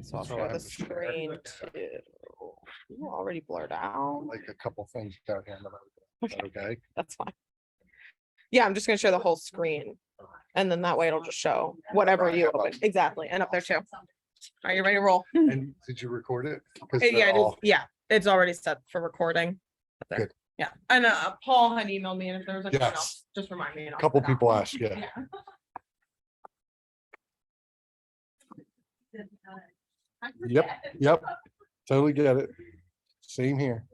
So I'll So I share have the to share. screen too. Ooh, already blurred out. Like a couple things down here. Is that okay. That's fine. Yeah, I'm just gonna share the whole screen. And then that way it'll just show whatever you open. Exactly. And up there too. Are you ready to roll? And did you record it? 'Cause they're Yeah, it is. all- Yeah, it's already set for recording. Up there. Good. Yeah, and Paul had emailed me, and if there was anything Yes. else, just remind me. and A I'll couple put it people on. asked, yeah. Yep. Totally get it. Same here.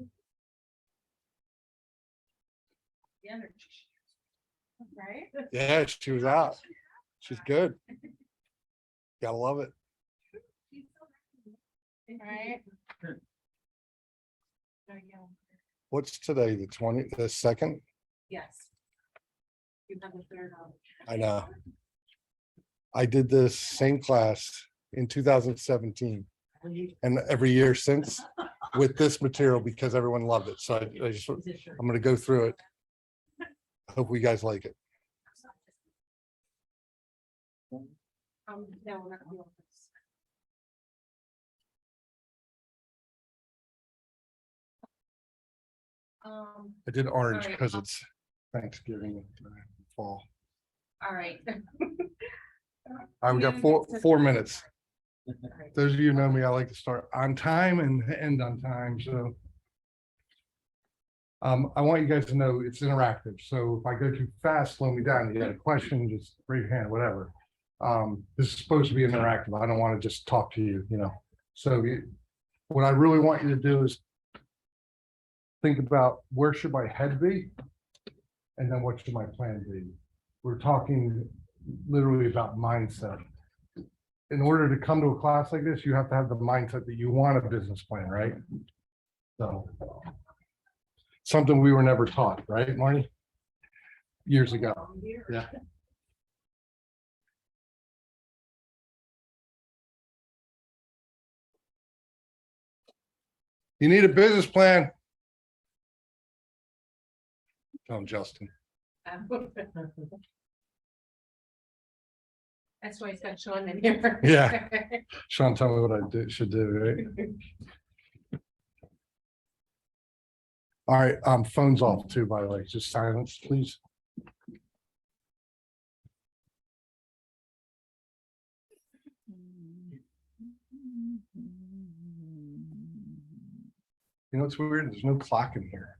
Right? Yeah, she was out. She's good. Gotta love it. Right? What's today? The 22nd? Yes. You have the third on. I know. I did this same class in 2017 and every year since with this material because everyone loved it. So I just, I'm gonna go through it. Hope you guys like it. No, we're not doing this. I did orange Alright. because it's Thanksgiving fall. All right. I've got 4 minutes. Those of you who know me, I like to start on time and end on time, so. I want you guys to know it's interactive, so if I go too fast, slow me down. You got a question, just raise your hand, whatever. This is supposed to be interactive. I don't want to just talk to you, you know. So what I really want you to do is think about where should my head be? And then what should my plan be? We're talking literally about mindset. In order to come to a class like this, you have to have the mindset that you want a business plan, right? So something we were never taught, right, Marty? Years ago. Yeah. You need a business plan. Tell him, Justin. That's why he's got Sean in here. Yeah. Sean, tell me what I should do, right? All right, phones off too, by the way, just silence, please. You know what's weird? There's no clock in here.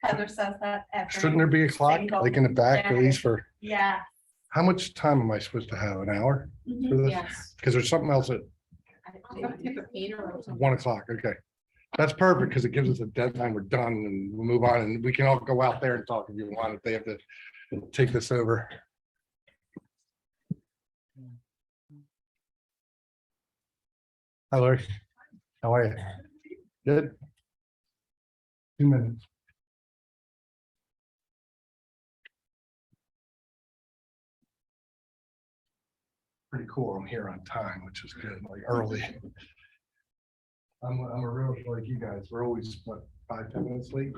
Heather says that. every Shouldn't there be a clock, single like in the back, at day. least for, Yeah. how much time am I supposed to have? An hour? For this? Yes. Because there's something else at 1 o'clock, okay. That's perfect, because it gives us a deadline, we're done, and we'll move on, and we can all go out there and talk if you want, if they have to take this over. Hi, Lori. How are you? Good? 2 minutes. Pretty cool, I'm here on time, which is good, like early. I'm a real, like you guys, we're always, what, 5-10 minutes late?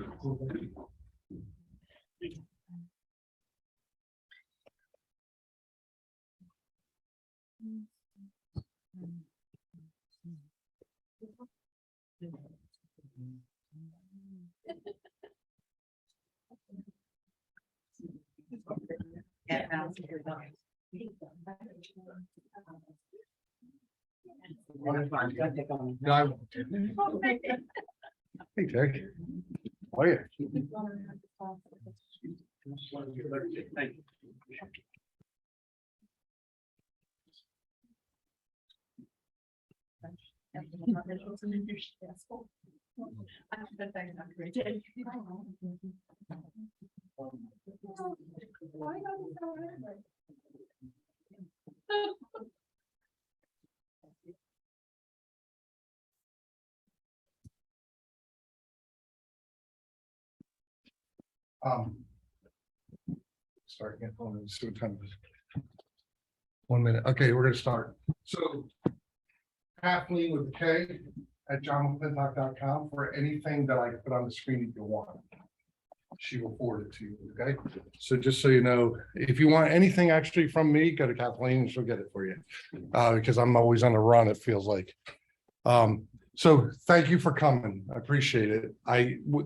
No, hey, Jake. How are you? Start again. Hold on, see what time it is. 1 minute. Okay, we're gonna start. So Kathleen with a K at johnmcclintock.com for anything that I put on the screen that you want. she will forward it to you, okay? So just so you know, if you want anything actually from me, go to Kathleen and she'll get it for you. Because I'm always on the run, it feels like. So thank you for coming. I appreciate it.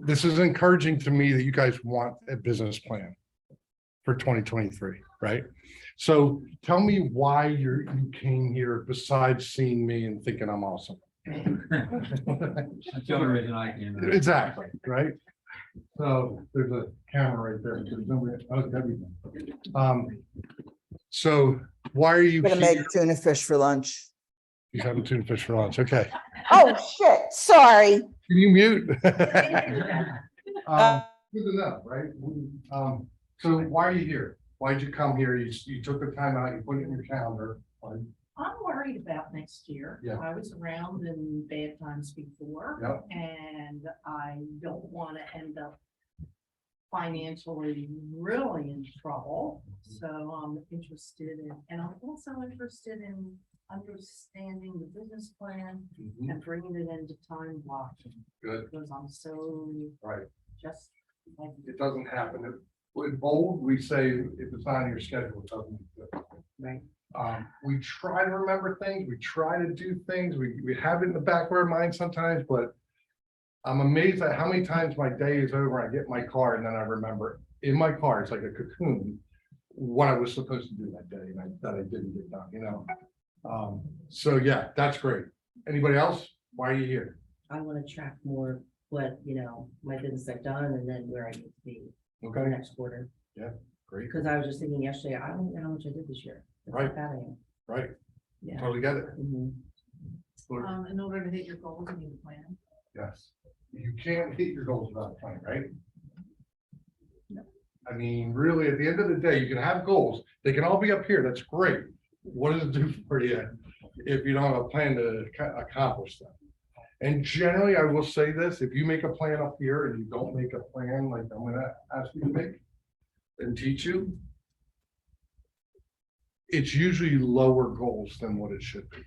This is encouraging to me that you guys want a business plan for 2023, right? So tell me why you came here besides seeing me and thinking I'm awesome. That's the only reason I came. Exactly, right? So there's a camera right there. There's nobody. Oh, everything. So why are you Gonna make here? tuna fish for lunch. He's having tuna fish for lunch. Okay. Oh, shit, sorry. Can you mute? Good to know, right? So why are you here? Why'd you come here? You took the time out, you put it in your calendar. I'm worried about next year. Yeah. I was around in bad times before. Yep. And I don't want to end up financially really in trouble. So I'm interested in, and I'm also interested in understanding the business plan Mhm. and bringing it into time blocking. Good, Because I'm so right. just like. It doesn't happen. With bold, we say if it's not on your schedule, it doesn't. Right. We try to remember things, we try to do things, we have it in the back of our mind sometimes, but I'm amazed at how many times my day is over, I get in my car and then I remember in my car, it's like a cocoon, what I was supposed to do that day and that I didn't get done, you know? So yeah, that's great. Anybody else? Why are you here? I want to track more what, my business I've done and then where I need to be for Okay, next quarter. great, Because I was just thinking yesterday, I don't know how much I did this year. That's how Right. bad I am. right, Yeah. totally get it. Mhm. In order to hit your goals, you need a plan. Yes, you can't hit your goals without a plan, right? I mean, really, at the end of the day, you can have goals, they can all be up here, that's great. What does it do for you if you don't have a plan to accomplish them? And generally, I will say this, if you make a plan up here and you don't make a plan like I'm gonna ask you to make and teach you, it's usually lower goals than what it should be.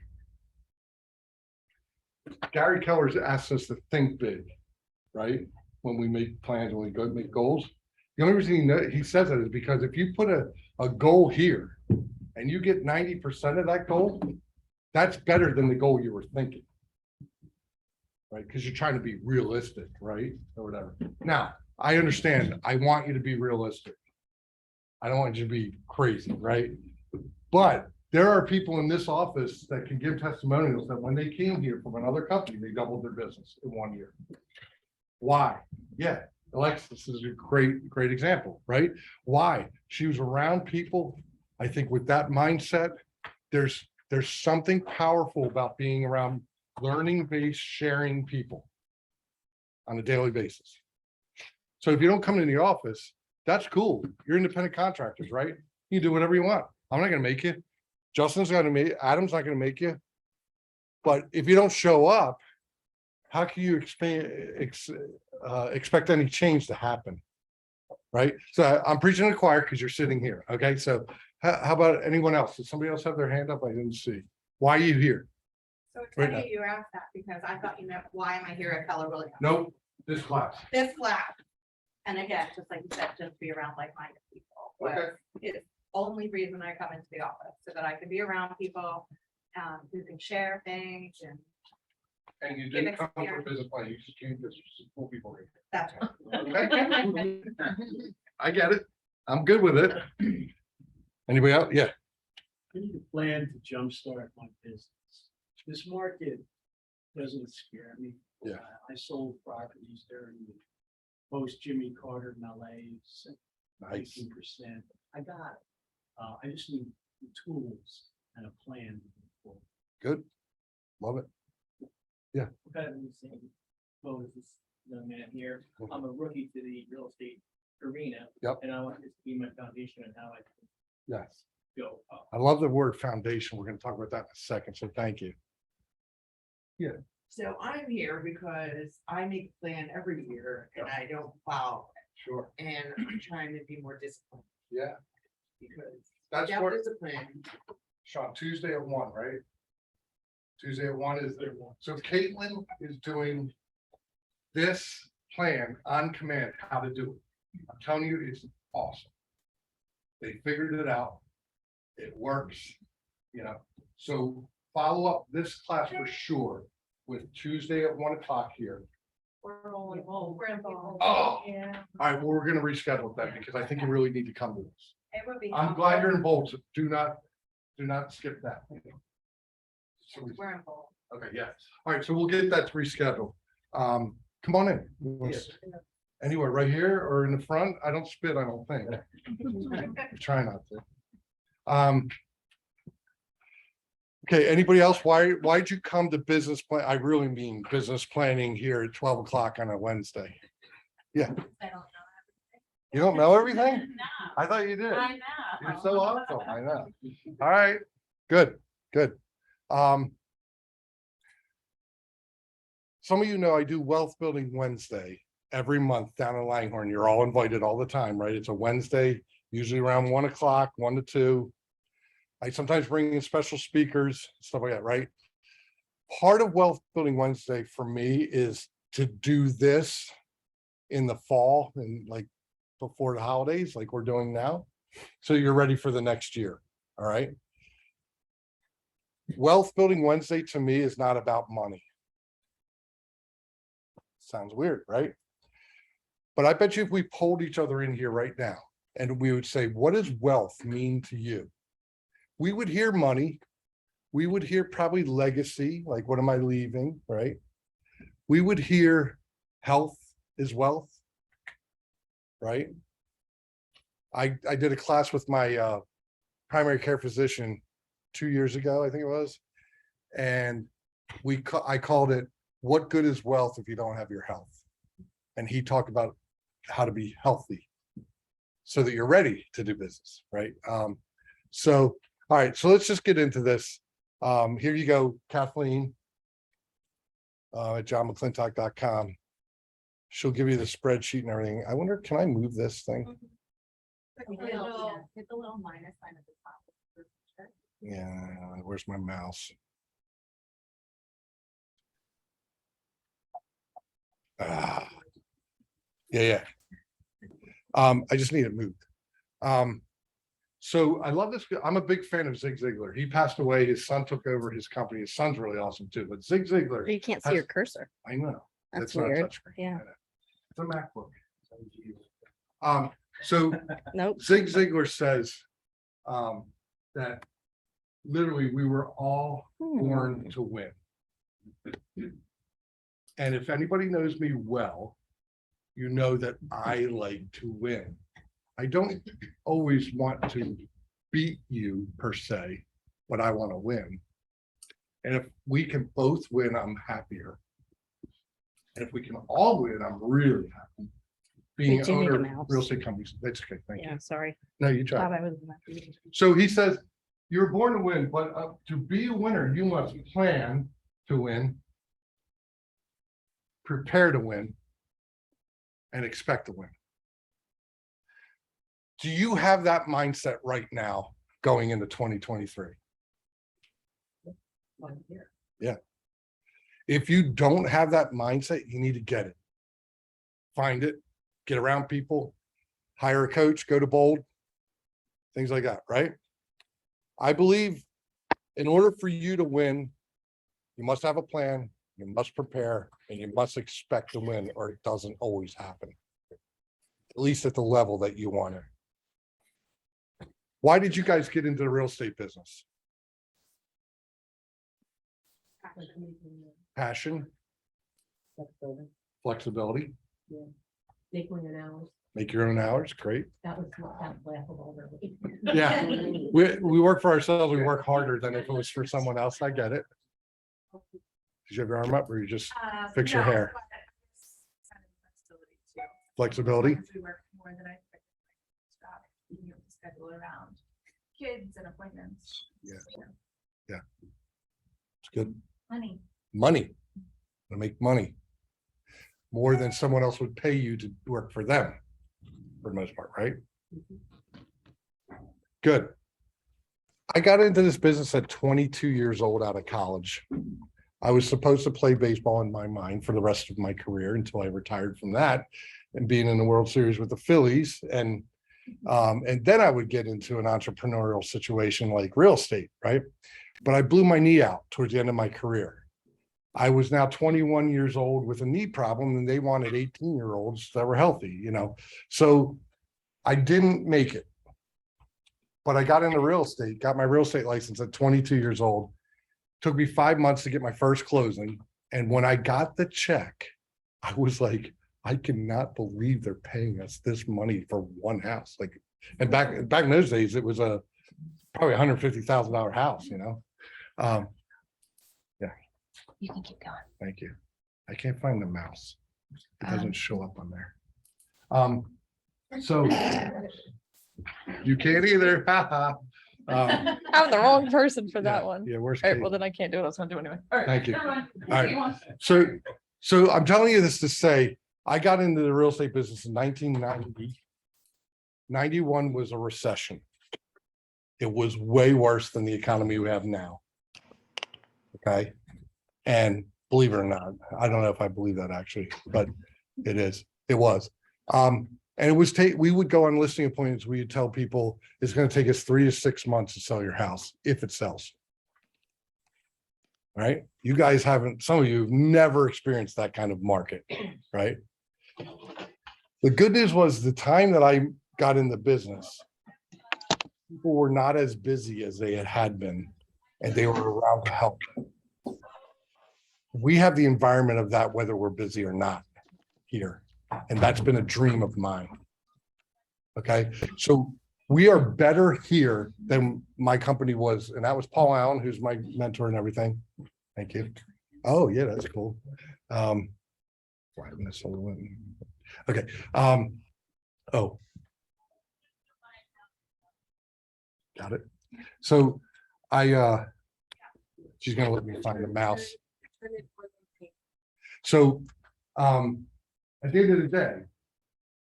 Gary Keller's asked us to think big, right? When we make plans, when we go make goals. The only reason he says that is because if you put a goal here and you get 90% of that goal, that's better than the goal you were thinking. Right? Because you're trying to be realistic, right? Or whatever. Now, I understand. I want you to be realistic. I don't want you to be crazy, right? But there are people in this office that can give testimonials that when they came here from another company, they doubled their business in 1 year. Why? Yeah, Alexis is a great example, right? Why? She was around people. I think with that mindset, there's something powerful about being around learning-based, sharing people on a daily basis. So if you don't come into the office, that's cool. You're independent contractors, right? You do whatever you want. I'm not gonna make you. Justin's gonna make, Adam's not gonna make you. But if you don't show up, how can you expect any change to happen? Right? So I'm preaching to the choir because you're sitting here. Okay, so how about anyone else? Does somebody else have their hand up? I didn't see. Why are you here? So it's Right funny you asked that because I thought you meant, why am I here at Keller Williams? Nope, this class. This lab. And again, just like you said, just be around like-minded people. But Okay. it's only reason I come into the office, so that I can be around people who can share things and And you didn't come for a business plan, you just came to support people here. that's. Okay. I get it. I'm good with it. Anybody else? Yeah. I need a plan to jumpstart my business. This market doesn't scare me. Yeah. I sold properties during the post Jimmy Carter malaise. Nice. 19%. I got it. I just need the tools and a plan. moving forward. Good. Love it. Kind of the same boat as this young man here. I'm a rookie to the real estate arena. Yep. And I want this to be my foundation and how I can Yes. go up. I love the word foundation. We're going to talk about that in a second. So thank you. So I'm here because I make a plan every year and I don't follow it. Sure. And I'm trying to be more disciplined Yeah. because That's without what, discipline, Sean, Tuesday at 1, right? Tuesday at 1 is there. So Caitlin is doing this plan on command, how to do it. I'm telling you, it's awesome. They figured it out. It works, you know, so follow up this class for sure with Tuesday at 1 o'clock here. We're all involved. We're involved. Oh, Yeah. all right, well, we're gonna reschedule that because I think you really need to come to this. It would be. I'm glad you're involved, so do not skip that. So we- We're involved. Okay, yeah, all right, so we'll get that rescheduled. Come on in. Anywhere, right here or in the front? I don't spit, I don't think. Try not to. Okay, anybody else? Why'd you come to business plan? I really mean business planning here at 12 o'clock on a Wednesday. Yeah, I don't know. you don't know everything? No, I thought you did. I know. You're so awesome, I know. All right, good. Some of you know I do Wealth Building Wednesday every month down in Langhorne. You're all invited all the time, right? It's a Wednesday, usually around 1 o'clock, 1 to 2. I sometimes bring in special speakers, stuff like that, right? Part of Wealth Building Wednesday for me is to do this in the fall and like before the holidays, like we're doing now. So you're ready for the next year, all right? Wealth Building Wednesday to me is not about money. Sounds weird, right? But I bet you if we pulled each other in here right now and we would say, what does wealth mean to you? We would hear money. We would hear probably legacy, like what am I leaving, right? We would hear health is wealth, right? I did a class with my primary care physician 2 years ago, I think it was. And I called it, what good is wealth if you don't have your health? And he talked about how to be healthy so that you're ready to do business, right? All right, so let's just get into this. Here you go, Kathleen. At johnmcclintock.com. She'll give you the spreadsheet and everything. I wonder, can I move this thing? Hit the little minus sign at the top. Yeah, where's my mouse? Yeah. I just need it moved. So I love this. I'm a big fan of Zig Ziglar. He passed away. His son took over his company. His son's really awesome too. But Zig Ziglar, You can't see your cursor. I know. That's not a weird. touchscreen. Yeah. It's a MacBook. So Nope. Zig Ziglar says that literally we were all born to win. And if anybody knows me well, you know that I like to win. I don't always want to beat you per se, but I want to win. And if we can both win, I'm happier. And if we can all win, I'm really happy. Being Did you need a owner of mouse? real estate companies, that's okay, thank you. Yeah, sorry. No, you try. Thought I was. So he says, you're born to win, but to be a winner, you must plan to win, prepare to win, and expect to win. Do you have that mindset right now going into 2023? Yeah. If you don't have that mindset, you need to get it. Find it, get around people, hire a coach, go to Bold, things like that, right? I believe in order for you to win, you must have a plan, you must prepare, and you must expect to win, or it doesn't always happen. At least at the level that you want it. Why did you guys get into the real estate business? Passion, flexibility, Make one an hour. make your own hours, great. That was laughable, really. Yeah, we work for ourselves, we work harder than if it was for someone else, I get it. Did you have your arm up or you just fix your hair? Flexibility? We work more than I expected. You have to schedule around kids and appointments. Yeah. It's good. Money. To make money. More than someone else would pay you to work for them, for the most part, right? Good. I got into this business at 22 years old out of college. I was supposed to play baseball in my mind for the rest of my career until I retired from that. and being in the World Series with the Phillies. And then I would get into an entrepreneurial situation like real estate, right? But I blew my knee out towards the end of my career. I was now 21 years old with a knee problem, and they wanted 18-year-olds that were healthy, you know? So I didn't make it, but I got into real estate, got my real estate license at 22 years old. Took me 5 months to get my first closing. And when I got the check, I was like, I cannot believe they're paying us this money for one house. Like, and back in those days, it was probably $150,000 house, you know? Yeah. You can keep going. Thank you. I can't find the mouse. It doesn't show up on there. So you can't either. I'm the wrong person for that one. Yeah, worst All right, case. well, then I can't do what I was gonna do anyway. All right. Thank you. never mind. All right. So I'm telling you this to say, I got into the real estate business in 1990. 91 was a recession. It was way worse than the economy we have now. Okay. And believe it or not, I don't know if I believe that actually, but it was. And it was we would go on listing appointments. We would tell people it's going to take us 3 to 6 months to sell your house if it sells. Right? You guys haven't, some of you have never experienced that kind of market, right? The good news was the time that I got in the business, people were not as busy as they had been, and they were around to help. We have the environment of that, whether we're busy or not here. And that's been a dream of mine. Okay, so we are better here than my company was. And that was Paul Allen, who's my mentor and everything. Thank you. Oh, yeah, that's cool. Okay. Oh. Got it. So she's gonna let me find the mouse. So at the end of the day,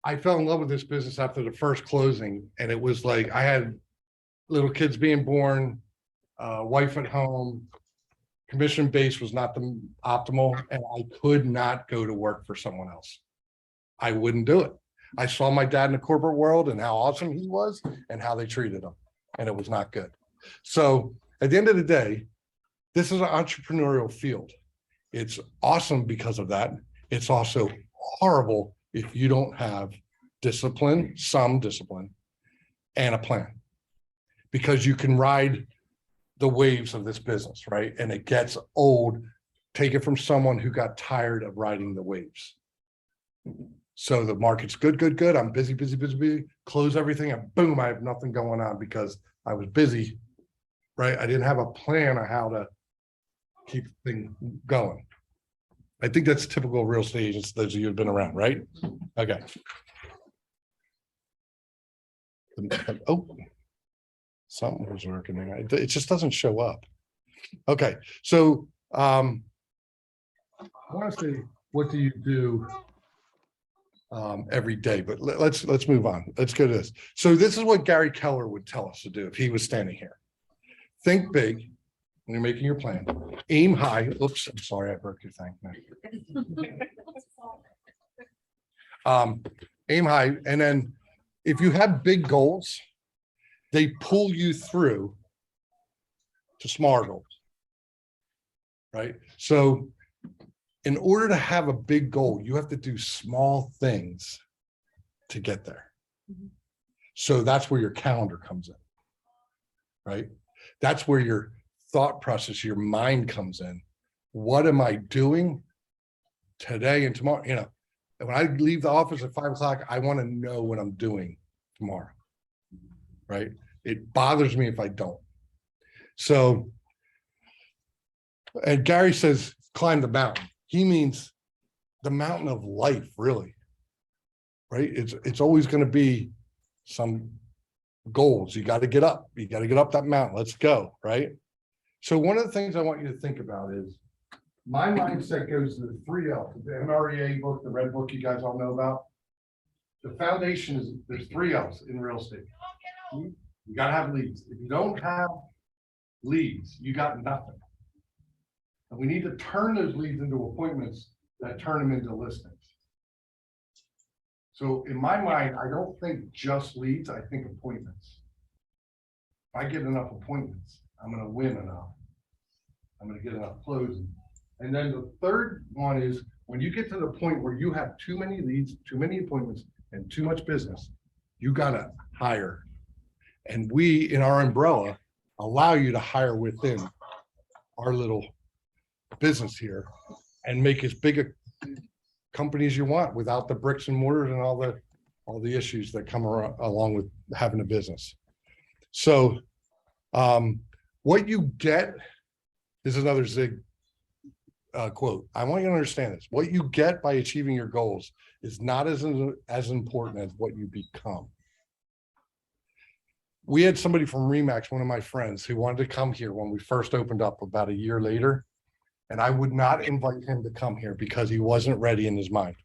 I fell in love with this business after the first closing, and it was like I had little kids being born, wife at home, commission base was not the optimal, and I could not go to work for someone else. I wouldn't do it. I saw my dad in the corporate world and how awesome he was and how they treated him, and it was not good. So at the end of the day, this is an entrepreneurial field. It's awesome because of that. It's also horrible if you don't have discipline, some discipline, and a plan, because you can ride the waves of this business, right? And it gets old. Take it from someone who got tired of riding the waves. So the market's good. I'm busy. Close everything and boom, I have nothing going on because I was busy, right? I didn't have a plan on how to keep things going. I think that's typical real estate agents, those of you who've been around, right? Okay. Oh, something was working there. It just doesn't show up. Okay, so I want to say, what do you do every day? But let's move on. Let's go to this. So this is what Gary Keller would tell us to do if he was standing here. Think big when you're making your plan. Aim high. Oops, I'm sorry, I broke your thing. Aim high, and then if you have big goals, they pull you through to smaller goals, right? So in order to have a big goal, you have to do small things to get there. So that's where your calendar comes in, right? That's where your thought process, your mind comes in. What am I doing today and tomorrow? You know, when I leave the office at 5 o'clock, I want to know what I'm doing tomorrow, right? It bothers me if I don't. So, and Gary says, climb the mountain. He means the mountain of life, really, right? It's always going to be some goals. You got to get up. You got to get up that mountain. Let's go, right? So one of the things I want you to think about is my mindset goes to the 3 L's, the MREA book, the red book you guys all know about. The foundation is there's 3 L's in real estate. You got to have leads. If you don't have leads, you got nothing. And we need to turn those leads into appointments that turn them into listings. So in my mind, I don't think just leads, I think appointments. If I get enough appointments, I'm gonna win enough. I'm gonna get enough closing. And then the third one is when you get to the point where you have too many leads, too many appointments, and too much business, you gotta hire. And we, in our umbrella, allow you to hire within our little business here and make as big a company as you want without the bricks and mortars and all the issues that come along with having a business. So what you get, this is another Zig quote. I want you to understand this. What you get by achieving your goals is not as important as what you become. We had somebody from Remax, one of my friends, who wanted to come here when we first opened up about a year later. And I would not invite him to come here because he wasn't ready in his mind.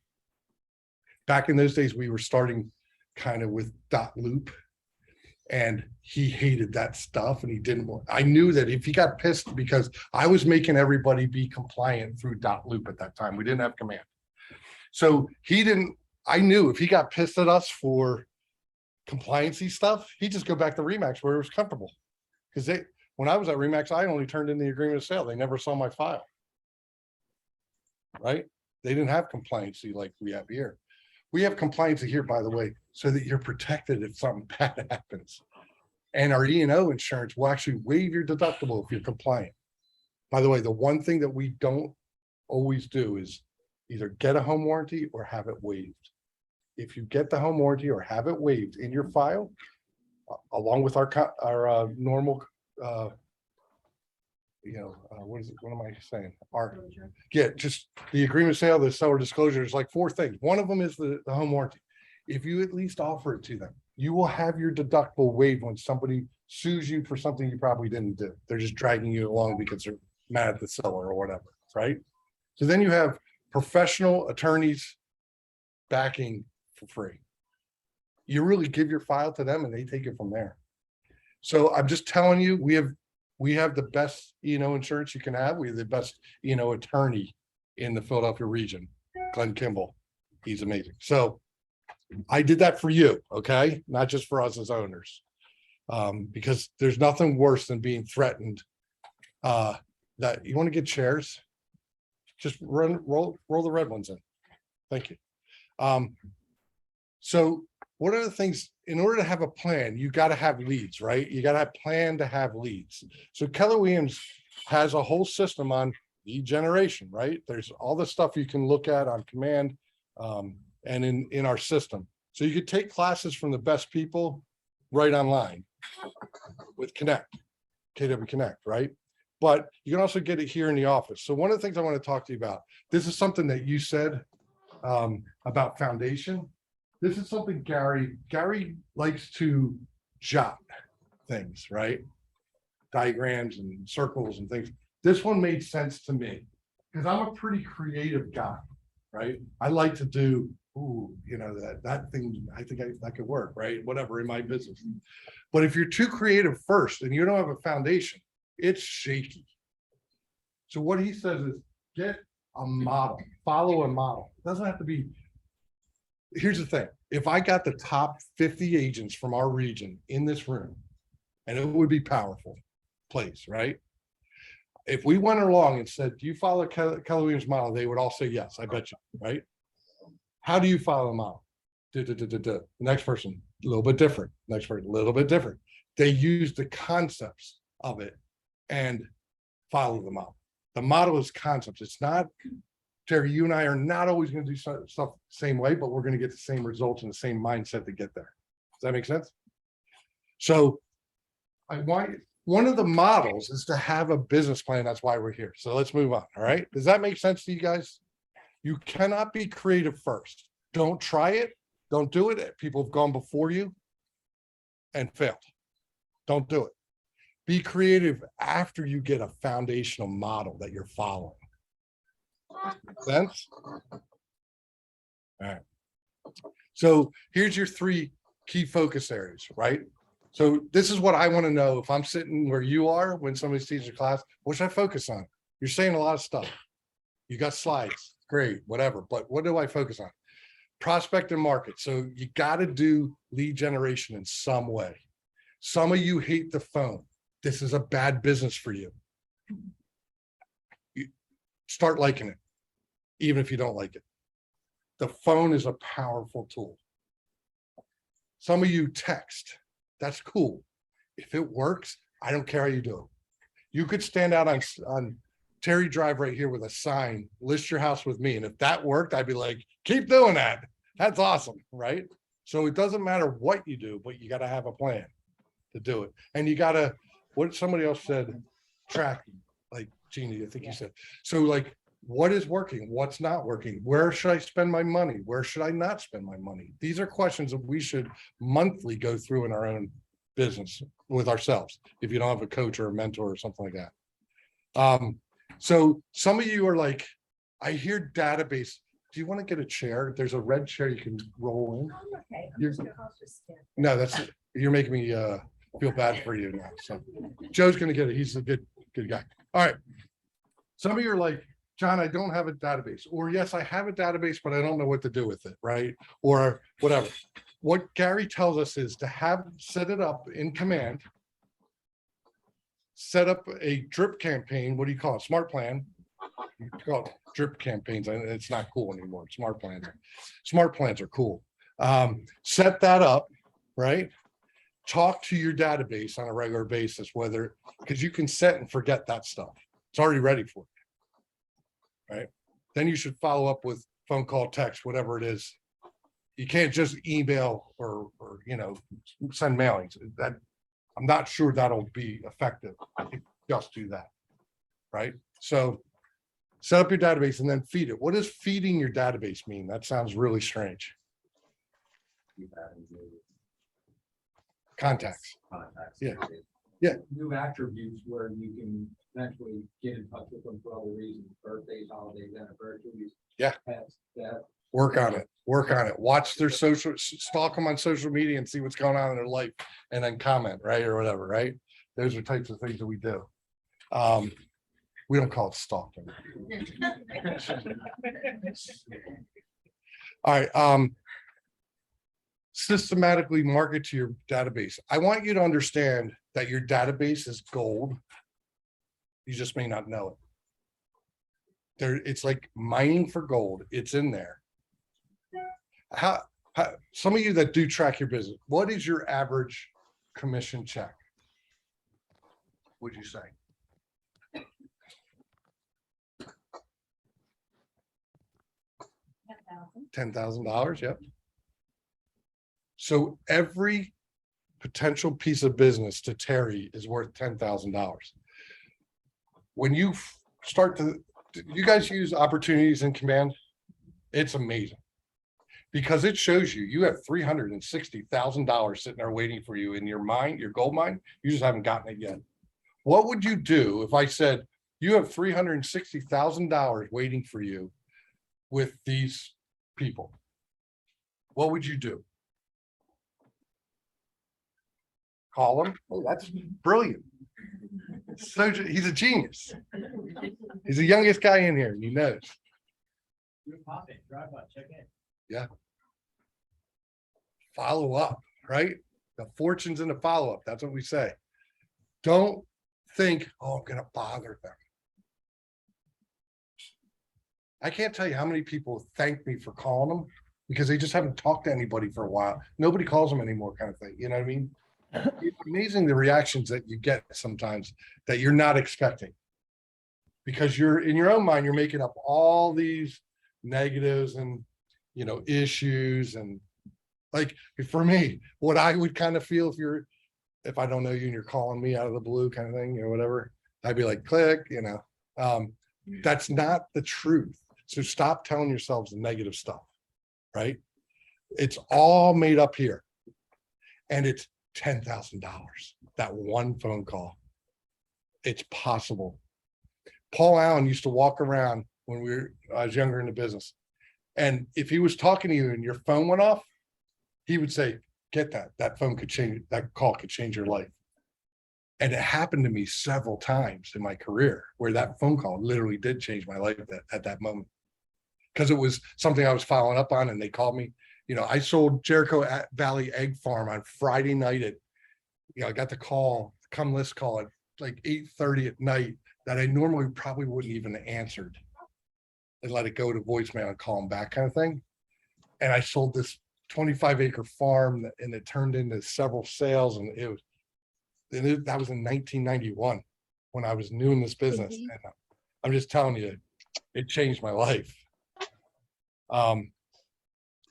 Back in those days, we were starting kind of with .loop. And he hated that stuff and he didn't want, I knew that if he got pissed because I was making everybody be compliant through .loop at that time, we didn't have command. So I knew if he got pissed at us for compliancy stuff, he'd just go back to Remax where it was comfortable. Because when I was at Remax, I only turned in the agreement of sale. They never saw my file. Right? They didn't have compliancy like we have here. We have compliancy here, by the way, so that you're protected if something bad happens. And our E&O insurance will actually waive your deductible if you're compliant. By the way, the one thing that we don't always do is either get a home warranty or have it waived. If you get the home warranty or have it waived in your file, along with our normal, what am I saying? Just the agreement of sale, the seller disclosure is like 4 things. One of them is the home warranty. If you at least offer it to them, you will have your deductible waived when somebody sues you for something you probably didn't do. They're just dragging you along because they're mad at the seller or whatever, right? So then you have professional attorneys backing for free. You really give your file to them and they take it from there. So I'm just telling you, we have the best E&O insurance you can have. We have the best E&O attorney in the Philadelphia region, Glenn Kimball. He's amazing. So I did that for you, okay? Not just for us as owners. Because there's nothing worse than being threatened that you want to get shares. Just roll the red ones in. Thank you. So what are the things, in order to have a plan, you got to have leads, right? You got to have plan to have leads. So Keller Williams has a whole system on lead generation, right? There's all the stuff you can look at on command and in our system. So you could take classes from the best people right online with Connect, KW Connect, right? But you can also get it here in the office. So one of the things I want to talk to you about, this is something that you said about foundation. This is something Gary likes to jot things, right? Diagrams and circles and things. This one made sense to me because I'm a pretty creative guy, right? I like to do, that thing, I think that could work, right? Whatever in my business. But if you're too creative first and you don't have a foundation, it's shaky. So what he says is get a model, follow a model. It doesn't have to be. Here's the thing. If I got the top 50 agents from our region in this room, and it would be powerful place, right? If we went along and said, do you follow Keller Williams model? They would all say, yes, I bet you, right? How do you follow the model? The next person, a little bit different. Next person, a little bit different. They use the concepts of it and follow the model. The model is concepts. It's not, Terry, you and I are not always going to do stuff the same way, but we're going to get the same results and the same mindset to get there. Does that make sense? So one of the models is to have a business plan. That's why we're here. So let's move on. All right. Does that make sense to you guys? You cannot be creative first. Don't try it. Don't do it. People have gone before you and failed. Don't do it. Be creative after you get a foundational model that you're following. Sense? All right. So here's your 3 key focus areas, right? So this is what I want to know if I'm sitting where you are when somebody's teaching a class. What should I focus on? You're saying a lot of stuff. You got slides, great, whatever. But what do I focus on? prospect and market. So you got to do lead generation in some way. Some of you hate the phone. This is a bad business for you. You start liking it, even if you don't like it. The phone is a powerful tool. Some of you text. That's cool. If it works, I don't care how you do it. You could stand out on Terry Drive right here with a sign, list your house with me. And if that worked, I'd be like, keep doing that. That's awesome, right? So it doesn't matter what you do, but you got to have a plan to do it. And you got to, what somebody else said, tracking, like Jeannie, I think you said. So like, what is working? What's not working? Where should I spend my money? Where should I not spend my money? These are questions that we should monthly go through in our own business with ourselves, if you don't have a coach or a mentor or something like that. So some of you are like, I hear database. Do you want to get a chair? There's a red chair you can roll in. Okay. You're- No, you're making me feel bad for you now. So Joe's gonna get it. He's a good guy. All right. Some of you are like, John, I don't have a database, or yes, I have a database, but I don't know what to do with it, right? Or whatever. What Gary tells us is to set it up in command, set up a drip campaign. What do you call it? Smart plan. You call it drip campaigns. And it's not cool anymore. Smart plans. Smart plans are cool. Set that up, right? Talk to your database on a regular basis, because you can set and forget that stuff. It's already ready for you, right? Then you should follow up with phone call, text, whatever it is. You can't just email or send mailings. That I'm not sure that'll be effective. Just do that, right? So set up your database and then feed it. What does feeding your database mean? That sounds really strange. Contacts. Yeah. Yeah. New attributes where you can eventually get in touch with them for other reasons, birthdays, holidays, anniversaries. Yeah. Pets, death. Work on it. Watch their stalk them on social media and see what's going on in their life and then comment, right? Or whatever, right? Those are types of things that we do. We don't call it stalking. All right. Systematically market to your database. I want you to understand that your database is gold. You just may not know it. It's like mining for gold. It's in there. How some of you that do track your business, what is your average commission check? Would you say? $10,000. Yep. So every potential piece of business to Terry is worth $10,000. When you you guys use opportunities in command? It's amazing because it shows you have $360,000 sitting there waiting for you in your mind, your gold mine. You just haven't gotten it yet. What would you do if I said you have $360,000 waiting for you with these people? What would you do? Call him. Oh, that's brilliant. So he's a genius. He's the youngest guy in here, and he knows. You pop in, drive by, check in. Yeah. Follow up, right? The fortune's in the follow-up. That's what we say. Don't think, oh, I'm gonna bother them. I can't tell you how many people thank me for calling them because they just haven't talked to anybody for a while. Nobody calls them anymore, kind of thing. You know what I mean? It's amazing the reactions that you get sometimes that you're not expecting. Because you're in your own mind, you're making up all these negatives and issues. And like for me, what I would kind of feel if I don't know you and you're calling me out of the blue kind of thing or whatever, I'd be like, click, that's not the truth. So stop telling yourselves the negative stuff, right? It's all made up here. And it's $10,000, that one phone call. It's possible. Paul Allen used to walk around when I was younger in the business. And if he was talking to you and your phone went off, he would say, get that phone could change, that call could change your life. And it happened to me several times in my career where that phone call literally did change my life at that moment. because it was something I was following up on and they called me. You know, I sold Jericho Valley Egg Farm on Friday night at, you know, I got the call, come list call at like 8:30 at night that I normally probably wouldn't even answered and let it go to voicemail and call them back kind of thing. And I sold this 25-acre farm and it turned into several sales and that was in 1991 when I was new in this business. And I'm just telling you, it changed my life.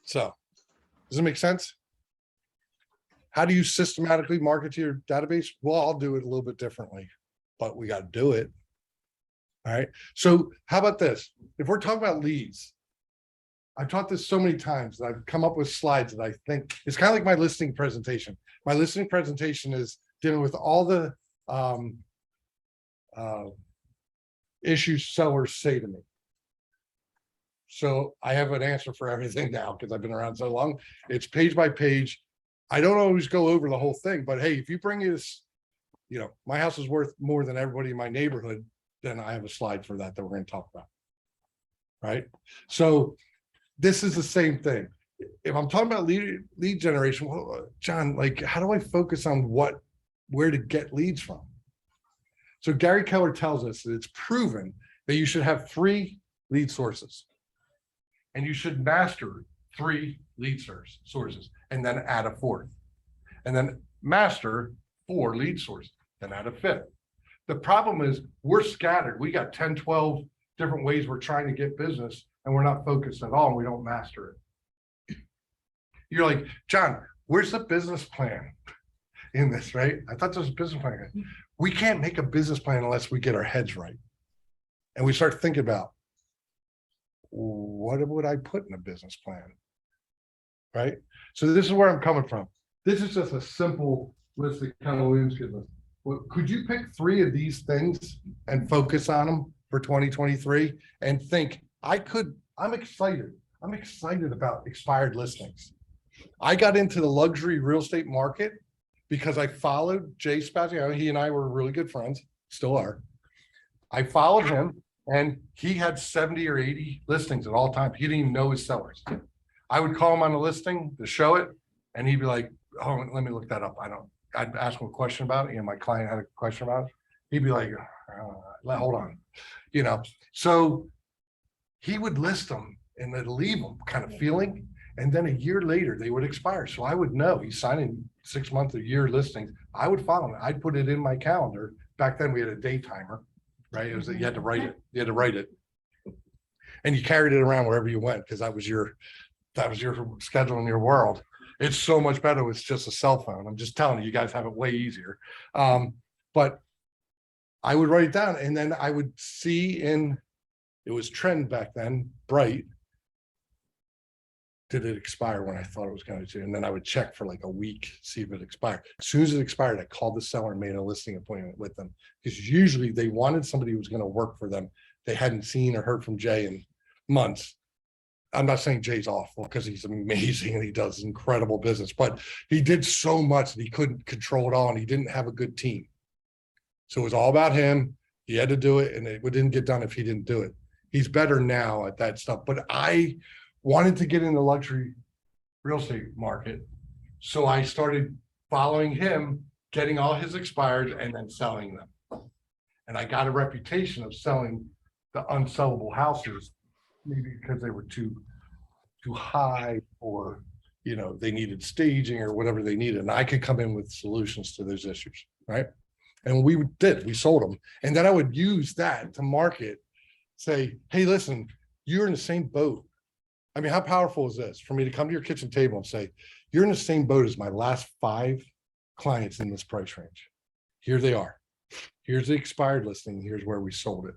So does it make sense? How do you systematically market to your database? Well, I'll do it a little bit differently, but we got to do it. All right. So how about this? If we're talking about leads, I've taught this so many times that I've come up with slides that I think it's kind of like my listing presentation. My listing presentation is dealing with all the issues sellers say to me. So I have an answer for everything now because I've been around so long. It's page by page. I don't always go over the whole thing, but hey, if you bring this, you know, my house is worth more than everybody in my neighborhood, then I have a slide for that we're going to talk about. Right. So this is the same thing. If I'm talking about lead generation, well, John, like, how do I focus on where to get leads from? So Gary Keller tells us that it's proven that you should have 3 lead sources. And you should master 3 lead sources and then add a 4th. And then master 4 lead sources, then add a 5th. The problem is we're scattered. We got 10, 12 different ways we're trying to get business and we're not focused at all and we don't master it. You're like, John, where's the business plan in this, right? I thought there was a business plan. We can't make a business plan unless we get our heads right. And we start thinking about, what would I put in a business plan? Right? So this is where I'm coming from. This is just a simple list that Keller Williams gives us. Well, could you pick 3 of these things and focus on them for 2023 and think, I'm excited. I'm excited about expired listings. I got into the luxury real estate market because I followed Jay Spaziano. He and I were really good friends, still are. I followed him and he had 70 or 80 listings at all times. He didn't even know his sellers. I would call him on the listing to show it and he'd be like, oh, let me look that up. I'd ask him a question about it. You know, my client had a question about it. He'd be like, hold on, you know. So he would list them and then leave them kind of feeling. And then a year later, they would expire. So I would know he's signing 6 month or year listings. I would follow him. I'd put it in my calendar. Back then we had a day timer, right? It was you had to write it. You had to write it. And you carried it around wherever you went because that was your schedule in your world. It's so much better with just a cell phone. I'm just telling you, you guys have it way easier. But I would write it down and then I would see it was trend back then, bright. Did it expire when I thought it was going to? And then I would check for like a week, see if it expired. As soon as it expired, I called the seller and made a listing appointment with them because usually they wanted somebody who was going to work for them. They hadn't seen or heard from Jay in months. I'm not saying Jay's awful because he's amazing and he does incredible business, but he did so much that he couldn't control it all and he didn't have a good team. So it was all about him. He had to do it and it didn't get done if he didn't do it. He's better now at that stuff, but I wanted to get in the luxury real estate market. So I started following him, getting all his expired and then selling them. And I got a reputation of selling the unsellable houses, maybe because they were too high or, you know, they needed staging or whatever they needed. And I could come in with solutions to those issues, right? And we sold them. And then I would use that to market, say, hey, listen, you're in the same boat. I mean, how powerful is this for me to come to your kitchen table and say, you're in the same boat as my last 5 clients in this price range. Here they are. Here's the expired listing. Here's where we sold it.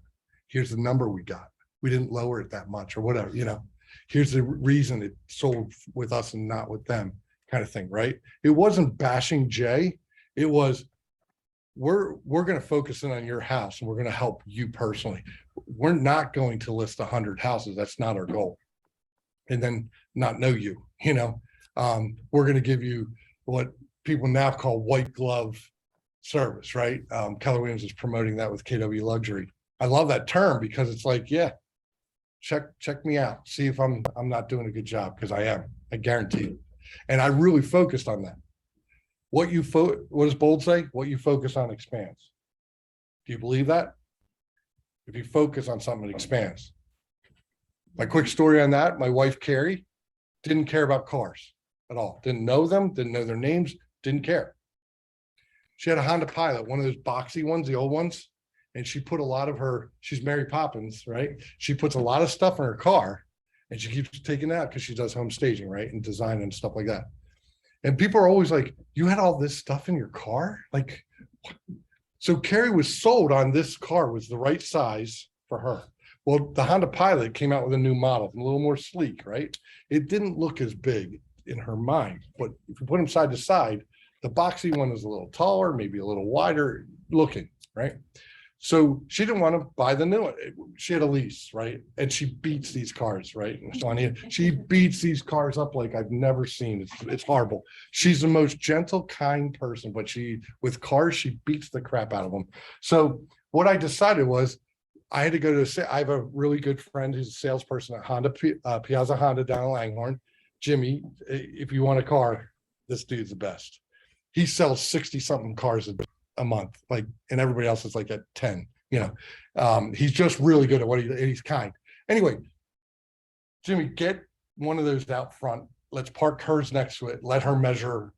Here's the number we got. We didn't lower it that much or whatever, you know, here's the reason it sold with us and not with them kind of thing, right? It wasn't bashing Jay. It was, we're going to focus in on your house and we're going to help you personally. We're not going to list 100 houses. That's not our goal. And then not know you, you know, we're going to give you what people now call white glove service, right? Keller Williams is promoting that with KW Luxury. I love that term because it's like, yeah, check me out, see if I'm not doing a good job, because I am, I guarantee it. And I really focused on that. What does Bold say? What you focus on expands. Do you believe that? If you focus on something, it expands. My quick story on that, my wife Carrie didn't care about cars at all. Didn't know them, didn't know their names, didn't care. She had a Honda Pilot, one of those boxy ones, the old ones. And she put a lot of she's Mary Poppins, right? She puts a lot of stuff in her car and she keeps taking it out because she does home staging, right? And design and stuff like that. And people are always like, you had all this stuff in your car? Like, what? So Carrie was sold on this car was the right size for her. Well, the Honda Pilot came out with a new model, a little more sleek, right? It didn't look as big in her mind, but if you put them side to side, the boxy one is a little taller, maybe a little wider looking, right? So she didn't want to buy the new one. She had a lease, right? And she beats these cars, right? She beats these cars up like I've never seen. It's horrible. She's the most gentle, kind person, but with cars, she beats the crap out of them. So what I decided was I had to go I have a really good friend who's a salesperson at Honda, Piazza Honda down in Langhorne. Jimmy, if you want a car, this dude's the best. He sells 60 something cars a month, like, and everybody else is like at 10, he's just really good at what he's kind. Anyway, Jimmy, get one of those out front. Let's park hers next to it. Let her measure.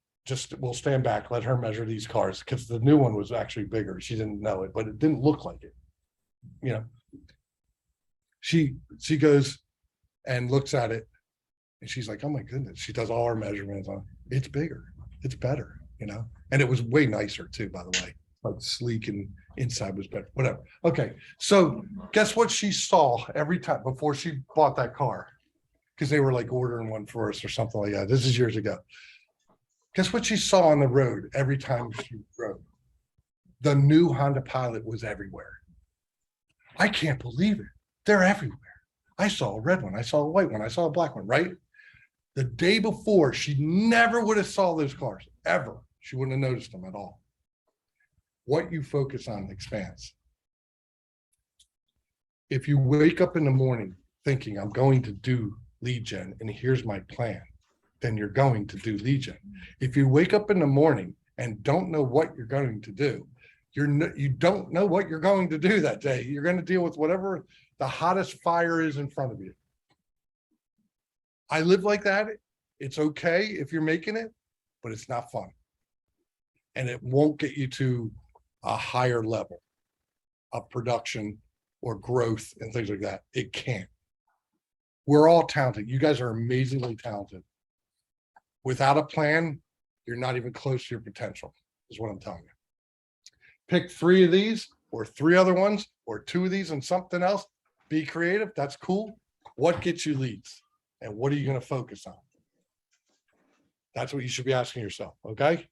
We'll stand back. Let her measure these cars because the new one was actually bigger. She didn't know it, but it didn't look like it. She goes and looks at it and she's like, oh my goodness. She does all her measurements on it's bigger. It's better, and it was way nicer too, by the way, like sleek and inside was better, whatever. Okay. So guess what she saw every time before she bought that car? Because they were like ordering one for us or something like that. This is years ago. Guess what she saw on the road every time she drove? The new Honda Pilot was everywhere. I can't believe it. They're everywhere. I saw a red one. I saw a white one. I saw a black one, right? The day before, she never would have saw those cars, ever. She wouldn't have noticed them at all. What you focus on expands. If you wake up in the morning thinking, I'm going to do lead gen, and here's my plan, then you're going to do lead gen. If you wake up in the morning and don't know what you're going to do, you don't know what you're going to do that day. You're going to deal with whatever the hottest fire is in front of you. I live like that. It's okay if you're making it, but it's not fun. And it won't get you to a higher level of production or growth and things like that. It can't. We're all talented. You guys are amazingly talented. Without a plan, you're not even close to your potential, is what I'm telling you. Pick 3 of these or 3 other ones or 2 of these and something else. Be creative. That's cool. What gets you leads? And what are you going to focus on? That's what you should be asking yourself. Okay.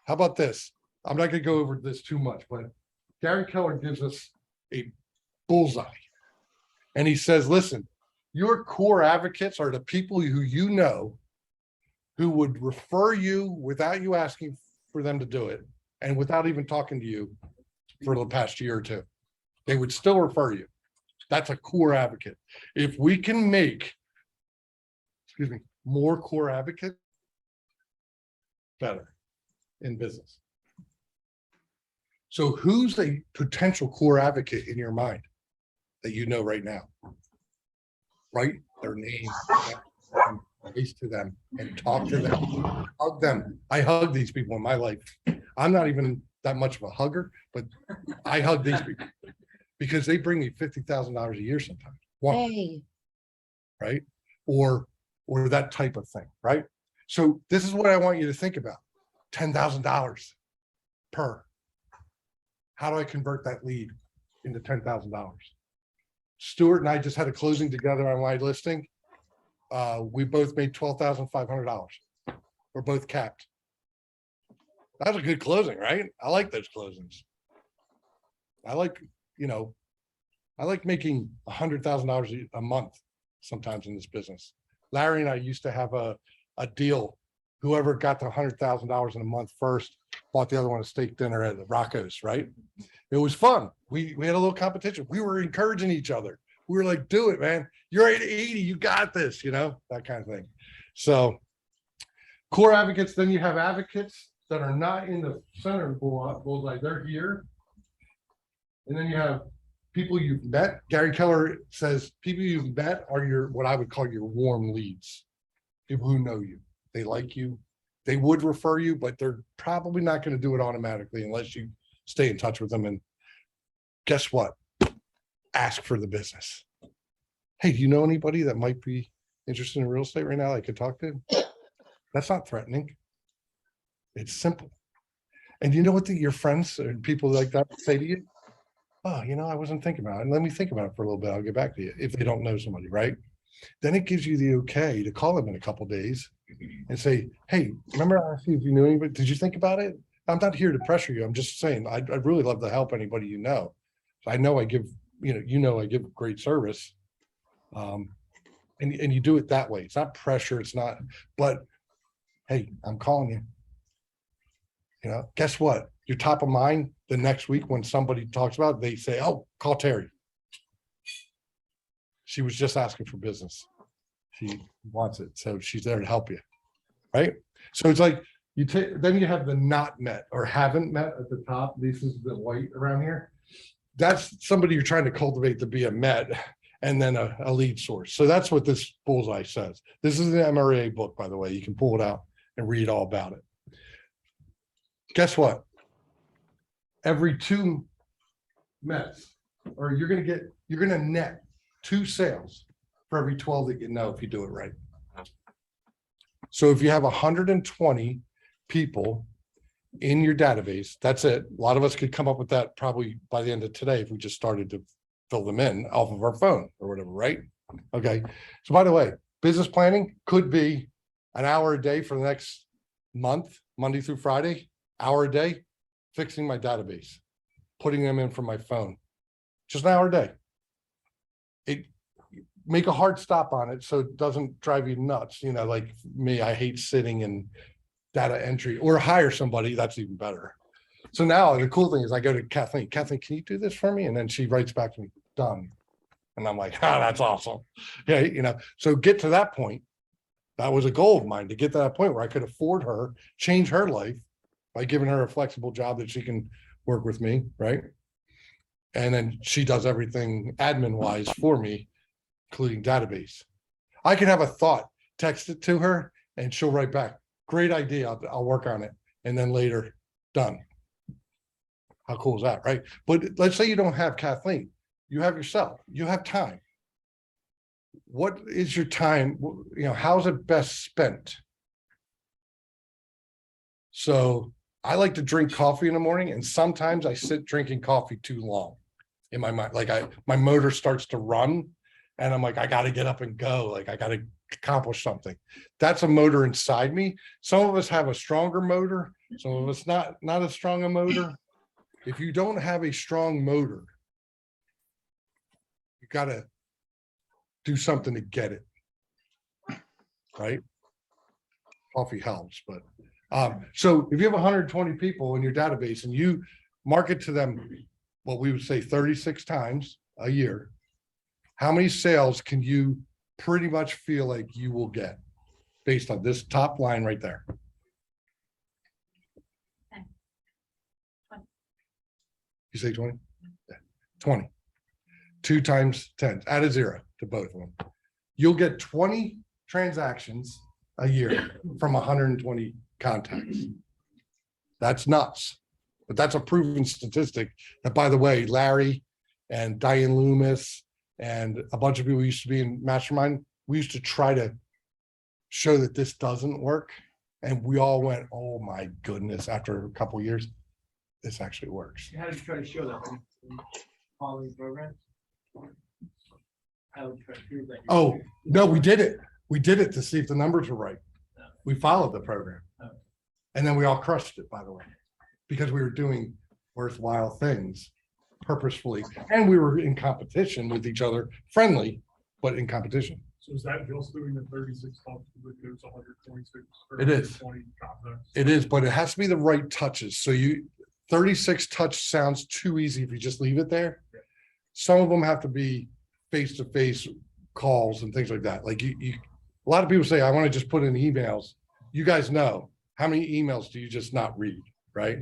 How about this? I'm not going to go over this too much, but Gary Keller gives us a bullseye. And he says, listen, your core advocates are the people who who would refer you without you asking for them to do it and without even talking to you for the past year or 2. They would still refer you. That's a core advocate. If we can make, more core advocates, better in business. So who's a potential core advocate in your mind that you know right now? Write their name, face to them and talk to them, hug them. I hug these people in my life. I'm not even that much of a hugger, but I hug these people because they bring me $50,000 a year sometimes. Hey. Right? Or that type of thing, right? So this is what I want you to think about. $10,000 per. How do I convert that lead into $10,000? Stuart and I just had a closing together on my listing. We both made $12,500. We're both capped. That's a good closing, right? I like those closings. I like making $100,000 a month sometimes in this business. Larry and I used to have a deal. Whoever got the $100,000 in a month first bought the other one a steak dinner at the Rocco's, right? It was fun. We had a little competition. We were encouraging each other. We were like, do it, man. You're at 80, you got this, that kind of thing. So core advocates, then you have advocates that are not in the center of the bullseye, they're here. And then you have people you've met. Gary Keller says people you've met are your, what I would call your warm leads. People who know you, they like you, they would refer you, but they're probably not going to do it automatically unless you stay in touch with them. And guess what? Ask for the business. Hey, do you know anybody that might be interested in real estate right now I could talk to? That's not threatening. It's simple. And you know what your friends or people like that say to you? Oh, I wasn't thinking about it. And let me think about it for a little bit. I'll get back to you if they don't know somebody, right? Then it gives you the okay to call them in a couple of days and say, hey, remember I asked you if you knew anybody? Did you think about it? I'm not here to pressure you. I'm just saying I'd really love to help anybody you know. I know I give, I give great service. And you do it that way. It's not pressure. It's not, but hey, I'm calling you. Guess what? You're top of mind the next week when somebody talks about it, they say, oh, call Terry. She was just asking for business. She wants it. So she's there to help you. Right. So it's like then you have the not met or haven't met at the top. This is the white around here. That's somebody you're trying to cultivate to be a met and then a lead source. So that's what this bullseye says. This is an MRA book, by the way. You can pull it out and read all about it. Guess what? Every 2 Mets, or you're going to net 2 sales for every 12 that you know if you do it right. So if you have 120 people in your database, that's it. A lot of us could come up with that probably by the end of today if we just started to fill them in off of our phone or whatever, right? Okay. So by the way, business planning could be an hour a day for the next month, Monday through Friday, hour a day, fixing my database, putting them in from my phone, just an hour a day. Make a hard stop on it so it doesn't drive you nuts. Like me, I hate sitting in data entry, or hire somebody. That's even better. So now the cool thing is I go to Kathleen, can you do this for me? And then she writes back to me, done. And I'm like, that's awesome. Yeah. So get to that point. That was a goal of mine, to get to that point where I could afford her, change her life by giving her a flexible job that she can work with me. Right. And then she does everything admin wise for me, including database. I can have a thought, text it to her, and she'll write back, great idea, I'll work on it. And then later, done. How cool is that, right? But let's say you don't have Kathleen, you have yourself, you have time. What is your time? How's it best spent? So I like to drink coffee in the morning, and sometimes I sit drinking coffee too long in my mind. Like my motor starts to run and I'm like, I got to get up and go. Like I got to accomplish something. That's a motor inside me. Some of us have a stronger motor. Some of us not as strong a motor. If you don't have a strong motor, you got to do something to get it. Right? Coffee helps, but so if you have 120 people in your database and you market to them, what we would say 36 times a year, how many sales can you pretty much feel like you will get based on this top line right there? 10. 20. You say 20? Yeah. 20. 2 times 10. Add a 0 to both of them. You'll get 20 transactions a year from 120 contacts. That's nuts. But that's a proven statistic that, by the way, Larry and Diane Loomis and a bunch of people who used to be in Mastermind, we used to try to show that this doesn't work. And we all went, oh my goodness, after a couple of years, this actually works. How did you try to show that in following programs? How would you try to prove that? Oh, no, we did it. We did it to see if the numbers were right. We followed the program. And then we all crushed it, by the way, because we were doing worthwhile things purposefully. And we were in competition with each other, friendly, but in competition. So is that just doing the 36 talks with those 126? It is. It is, but it has to be the right touches. So 36 touch sounds too easy if you just leave it there. Some of them have to be face-to-face calls and things like that. Like a lot of people say, I want to just put in emails. You guys know, how many emails do you just not read, right?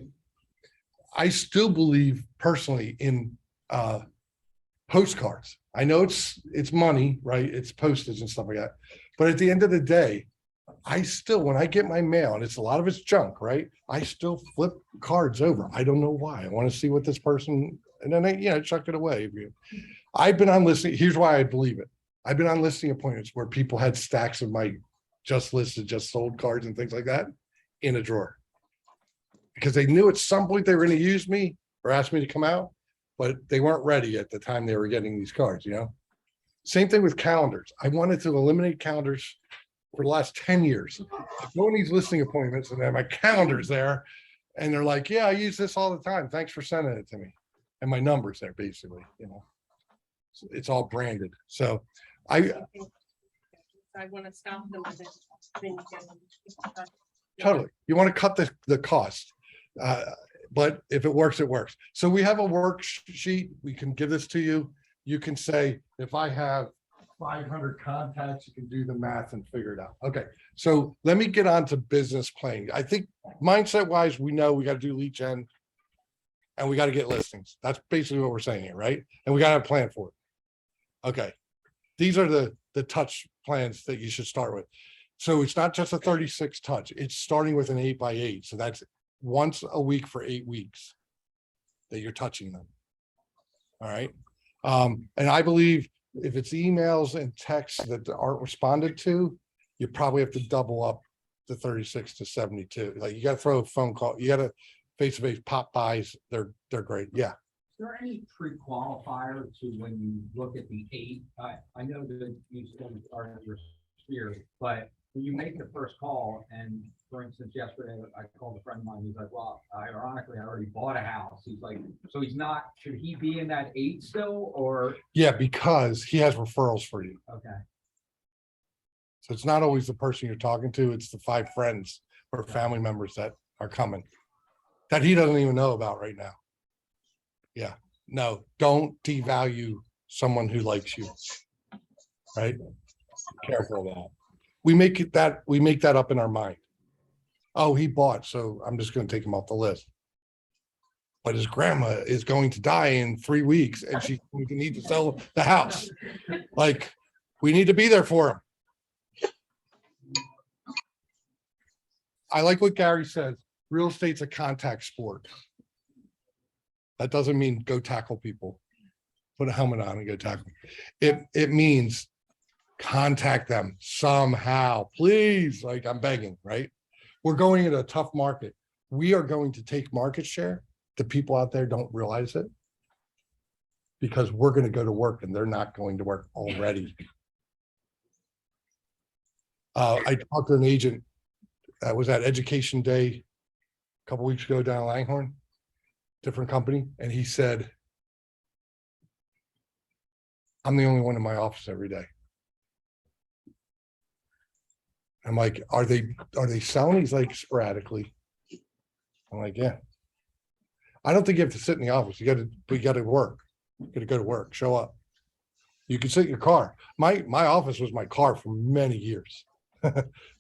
I still believe personally in postcards. I know it's money, right? It's postage and stuff like that. But at the end of the day, I still, when I get my mail, and a lot of it's junk, right? I still flip cards over. I don't know why. I want to see what this person, and then I chuck it away. I've been on listing. Here's why I believe it. I've been on listing appointments where people had stacks of my just listed, just sold cards and things like that in a drawer. Because they knew at some point they were going to use me or ask me to come out, but they weren't ready at the time they were getting these cards, Same thing with calendars. I wanted to eliminate calendars for the last 10 years. I go on these listing appointments and then my calendar's there and they're like, yeah, I use this all the time. Thanks for sending it to me. And my number's there basically, So it's all branded. So I want to stop them. totally, you want to cut the cost. But if it works, it works. So we have a worksheet. We can give this to you. You can say, if I have 500 contacts, you can do the math and figure it out. Okay. So let me get on to business planning. I think mindset wise, we know we got to do lead gen and we got to get listings. That's basically what we're saying here, right? And we got to have a plan for it. Okay. These are the touch plans that you should start with. So it's not just a 36 touch. It's starting with an 8x8. So that's once a week for 8 weeks that you're touching them. All right. And I believe if it's emails and texts that aren't responded to, you probably have to double up the 36 to 72. Like you got to throw a phone call. You got to face-to-face pop buys. They're great. Yeah. Is there any pre-qualifier to when you look at the 8? I know that you still are your sphere, but when you make the first call, and for instance, yesterday I called a friend of mine. He's like, "Well, ironically, I already bought a house." He's like, "So he's not? Should he be in that 8 still, or?" Yeah, because he has referrals for you. Okay. So it's not always the person you're talking to. It's the 5 friends or family members that are coming that he doesn't even know about right now. Yeah, no, don't devalue someone who likes you, right? Careful of that. We make that up in our mind. Oh, he bought, so I'm just going to take him off the list. But his grandma is going to die in 3 weeks and she's going to need to sell the house. Like, we need to be there for him. I like what Gary says. Real estate's a contact sport. That doesn't mean go tackle people. Put a helmet on and go tackle. It means contact them somehow, please. Like I'm begging, right? We're going into a tough market. We are going to take market share. The people out there don't realize it because we're going to go to work and they're not going to work already. I talked to an agent that was at Education Day a couple weeks ago down in Langhorne, different company, and he said, I'm the only one in my office every day. I'm like, are they selling? He's like, sporadically. I'm like, yeah. I don't think you have to sit in the office. You got to work. You got to go to work, show up. You can sit in your car. My office was my car for many years.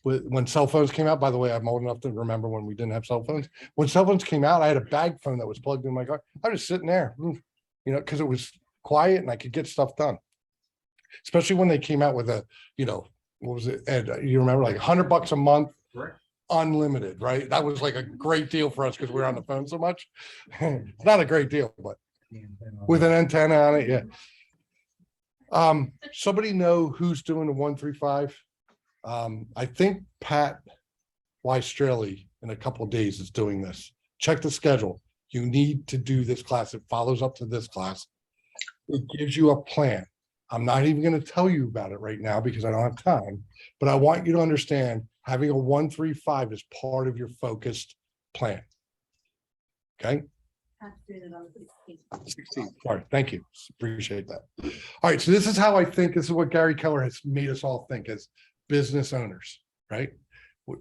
When cell phones came out, by the way, I'm old enough to remember when we didn't have cell phones. When cell phones came out, I had a bag phone that was plugged in my car. I was just sitting there, because it was quiet and I could get stuff done. Especially when they came out with a, what was it, Ed? You remember, like $100 a month, Correct. Unlimited, right? That was like a great deal for us because we were on the phone so much. It's not a great deal, but with an antenna on it, yeah. Somebody know who's doing the 135? I think Pat Weistrelli in a couple of days is doing this. Check the schedule. You need to do this class. It follows up to this class. It gives you a plan. I'm not even going to tell you about it right now because I don't have time, but I want you to understand having a 135 is part of your focused plan. Okay. 16. Sorry. Thank you. Appreciate that. All right. So this is how I think. This is what Gary Keller has made us all think as business owners, right?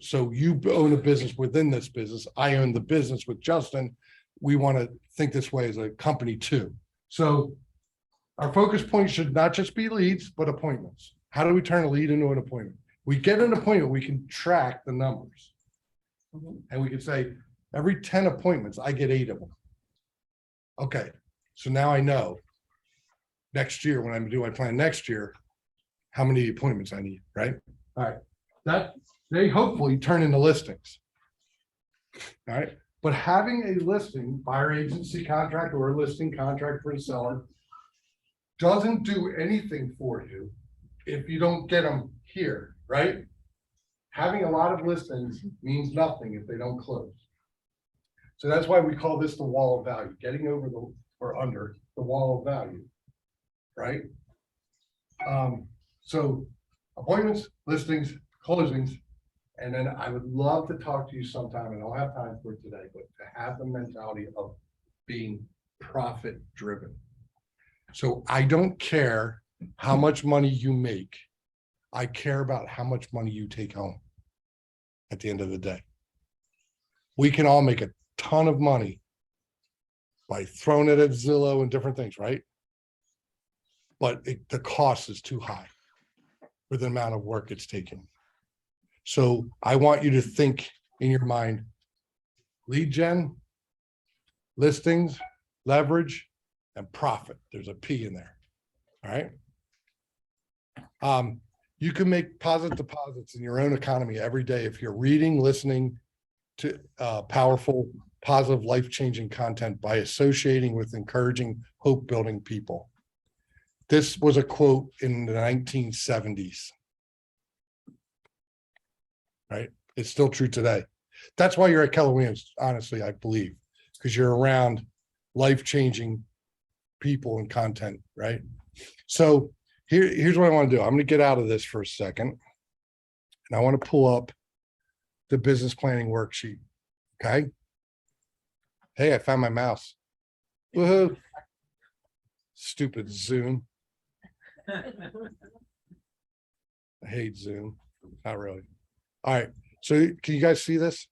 So you own a business within this business. I own the business with Justin. We want to think this way as a company too. So Our focus point should not just be leads, but appointments. How do we turn a lead into an appointment? We get an appointment, we can track the numbers. And we can say, every 10 appointments, I get 8 of them. Okay, so now I know next year, when I do my plan next year, how many appointments I need, right? All right, that they hopefully turn into listings. All right, but having a listing, buyer agency contract or a listing contract for the seller doesn't do anything for you if you don't get them here, right? Having a lot of listings means nothing if they don't close. So that's why we call this the wall of value, getting over the or under the wall of value, right? So appointments, listings, closings, and then I would love to talk to you sometime, and I don't have time for it today, but to have the mentality of being profit driven. So I don't care how much money you make. I care about how much money you take home at the end of the day. We can all make a ton of money by throwing it at Zillow and different things, right? But the cost is too high for the amount of work it's taking. So I want you to think in your mind, lead gen, listings, leverage, and profit. There's a P in there. All right. You can make positive deposits in your own economy every day if you're reading, listening to powerful, positive, life-changing content by associating with encouraging, hope-building people. This was a quote in the 1970s. Right? It's still true today. That's why you're at Keller Williams, honestly, I believe, because you're around life-changing people and content, right? So here's what I want to do. I'm going to get out of this for a second. And I want to pull up the business planning worksheet. Okay. Hey, I found my mouse. Woohoo. Stupid Zoom. I hate Zoom. Not really. All right. So can you guys see this?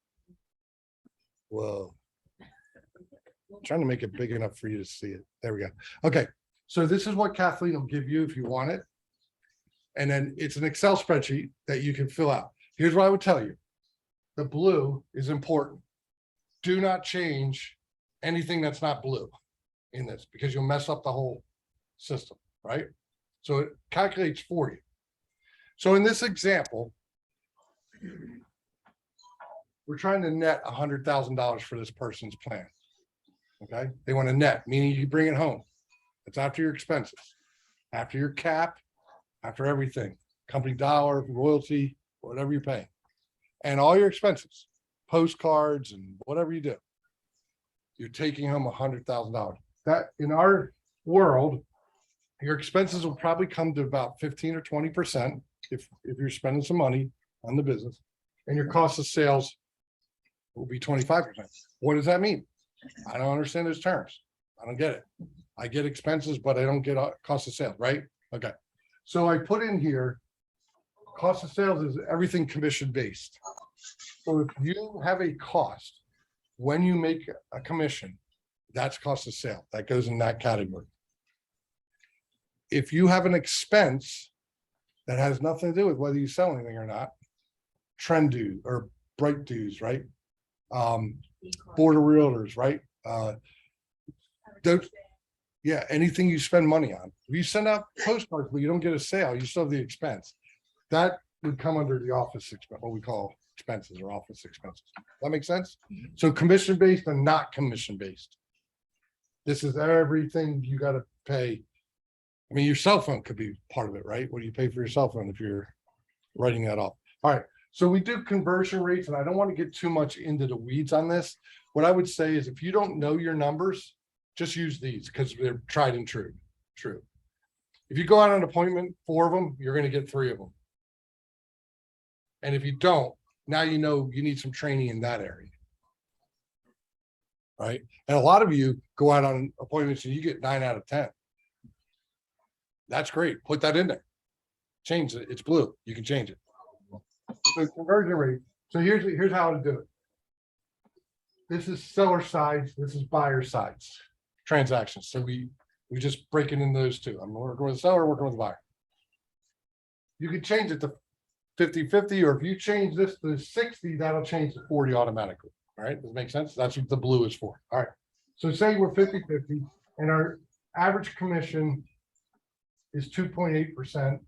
Whoa. I'm trying to make it big enough for you to see it. There we go. Okay. So this is what Kathleen will give you if you want it. And then it's an Excel spreadsheet that you can fill out. Here's what I would tell you. The blue is important. Do not change anything that's not blue in this because you'll mess up the whole system, right? So it calculates for you. So in this example, we're trying to net $100,000 for this person's plan. Okay, they want to net, meaning you bring it home. It's after your expenses, after your cap, after everything, company dollar, royalty, whatever you pay, and all your expenses, postcards and whatever you do. You're taking home $100,000. That in our world, your expenses will probably come to about 15 or 20% if you're spending some money on the business, and your cost of sales will be 25%. What does that mean? I don't understand those terms. I don't get it. I get expenses, but I don't get cost of sales, right? Okay. So I put in here, cost of sales is everything commission based. So if you have a cost, when you make a commission, that's cost of sale. That goes in that category. If you have an expense that has nothing to do with whether you sell anything or not, trend dues or bright dues, right? Board of realtors, right? Yeah, anything you spend money on. If you send out postcards, but you don't get a sale, you still have the expense. That would come under the office expense, what we call expenses or office expenses. That makes sense? So commission based and not commission based. This is everything you got to pay. I mean, your cell phone could be part of it, right? What do you pay for your cell phone if you're writing that off? All right. So we do conversion rates, and I don't want to get too much into the weeds on this. What I would say is if you don't know your numbers, just use these because they're tried and true. If you go out on an appointment, 4 of them, you're going to get 3 of them. And if you don't, now you know you need some training in that area. Right? And a lot of you go out on appointments and you get 9 out of 10. That's great. Put that in there. Change it. It's blue. You can change it. So conversion rate. So here's how to do it. This is seller sides. This is buyer sides transactions. So we We just break it into those two. I'm working with the seller, working with the buyer. You could change it to 50-50, or if you change this to 60, that'll change to 40 automatically. All right, does that make sense? That's what the blue is for. All right. So say we're 50-50 and our average commission is 2.8%.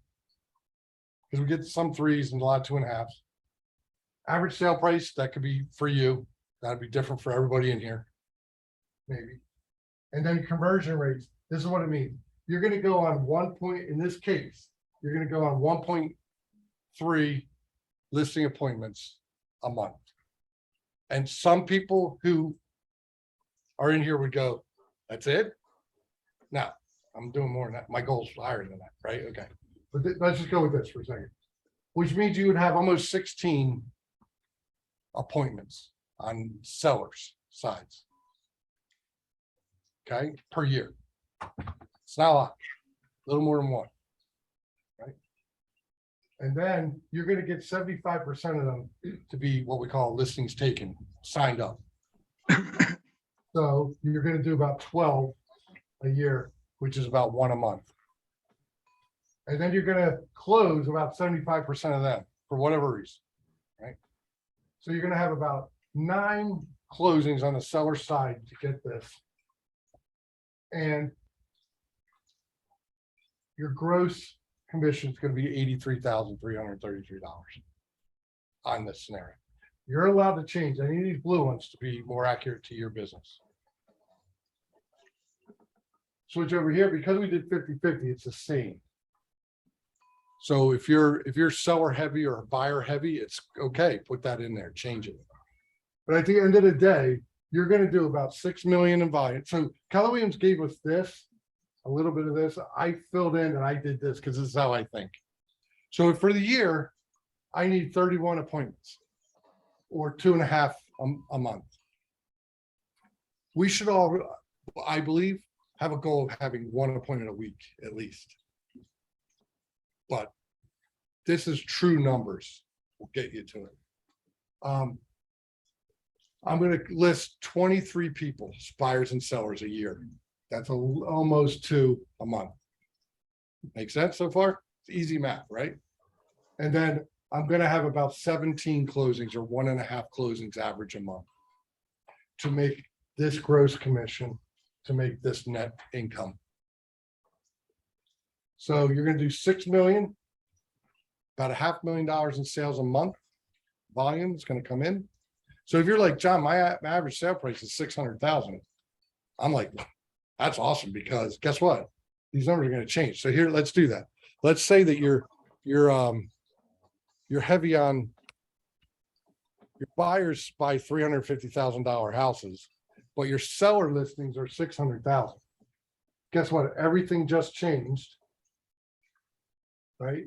Because we get some 3s and a lot of 2.5s. Average sale price, that could be for you. That'd be different for everybody in here. Maybe. And then conversion rates. This is what it means. You're going to go on 1 point, in this case, you're going to go on 1.3 listing appointments a month. And some people who are in here would go, that's it? No, I'm doing more than that. My goal's higher than that, right? Okay. But let's just go with this for a second. Which means you would have almost 16 appointments on sellers' sides. Okay, per year. It's not a lot, a little more than one. Right. And then you're going to get 75% of them to be what we call listings taken, signed up. So you're going to do about 12 a year, which is about 1 a month. And then you're going to close about 75% of them for whatever reason. Right. So you're going to have about 9 closings on the seller side to get this. And your gross commission is going to be $83,333 on this scenario. You're allowed to change any of these blue ones to be more accurate to your business. Switch over here, because we did 50-50, it's the same. So if you're seller heavy or buyer heavy, it's okay, put that in there, change it. But at the end of the day, you're going to do about 6 million in volume. So Keller Williams gave us this, a little bit of this. I filled in and I did this because this is how I think. So for the year, I need 31 appointments or 2.5 a month. We should all, I believe, have a goal of having 1 appointment a week at least. But this is true numbers. We'll get you to it. I'm going to list 23 people, buyers and sellers a year. That's almost 2 a month. Make sense so far? It's easy math, right? And then I'm going to have about 17 closings or 1.5 closings average a month to make this gross commission, to make this net income. So you're going to do 6 million, about $500,000 in sales a month. Volume is going to come in. So if you're like, John, my average sale price is 600,000. I'm like, that's awesome, because guess what? These numbers are going to change. So here, let's do that. Let's say that you're heavy on your buyers buy $350,000 houses, but your seller listings are 600,000. Guess what? Everything just changed, right?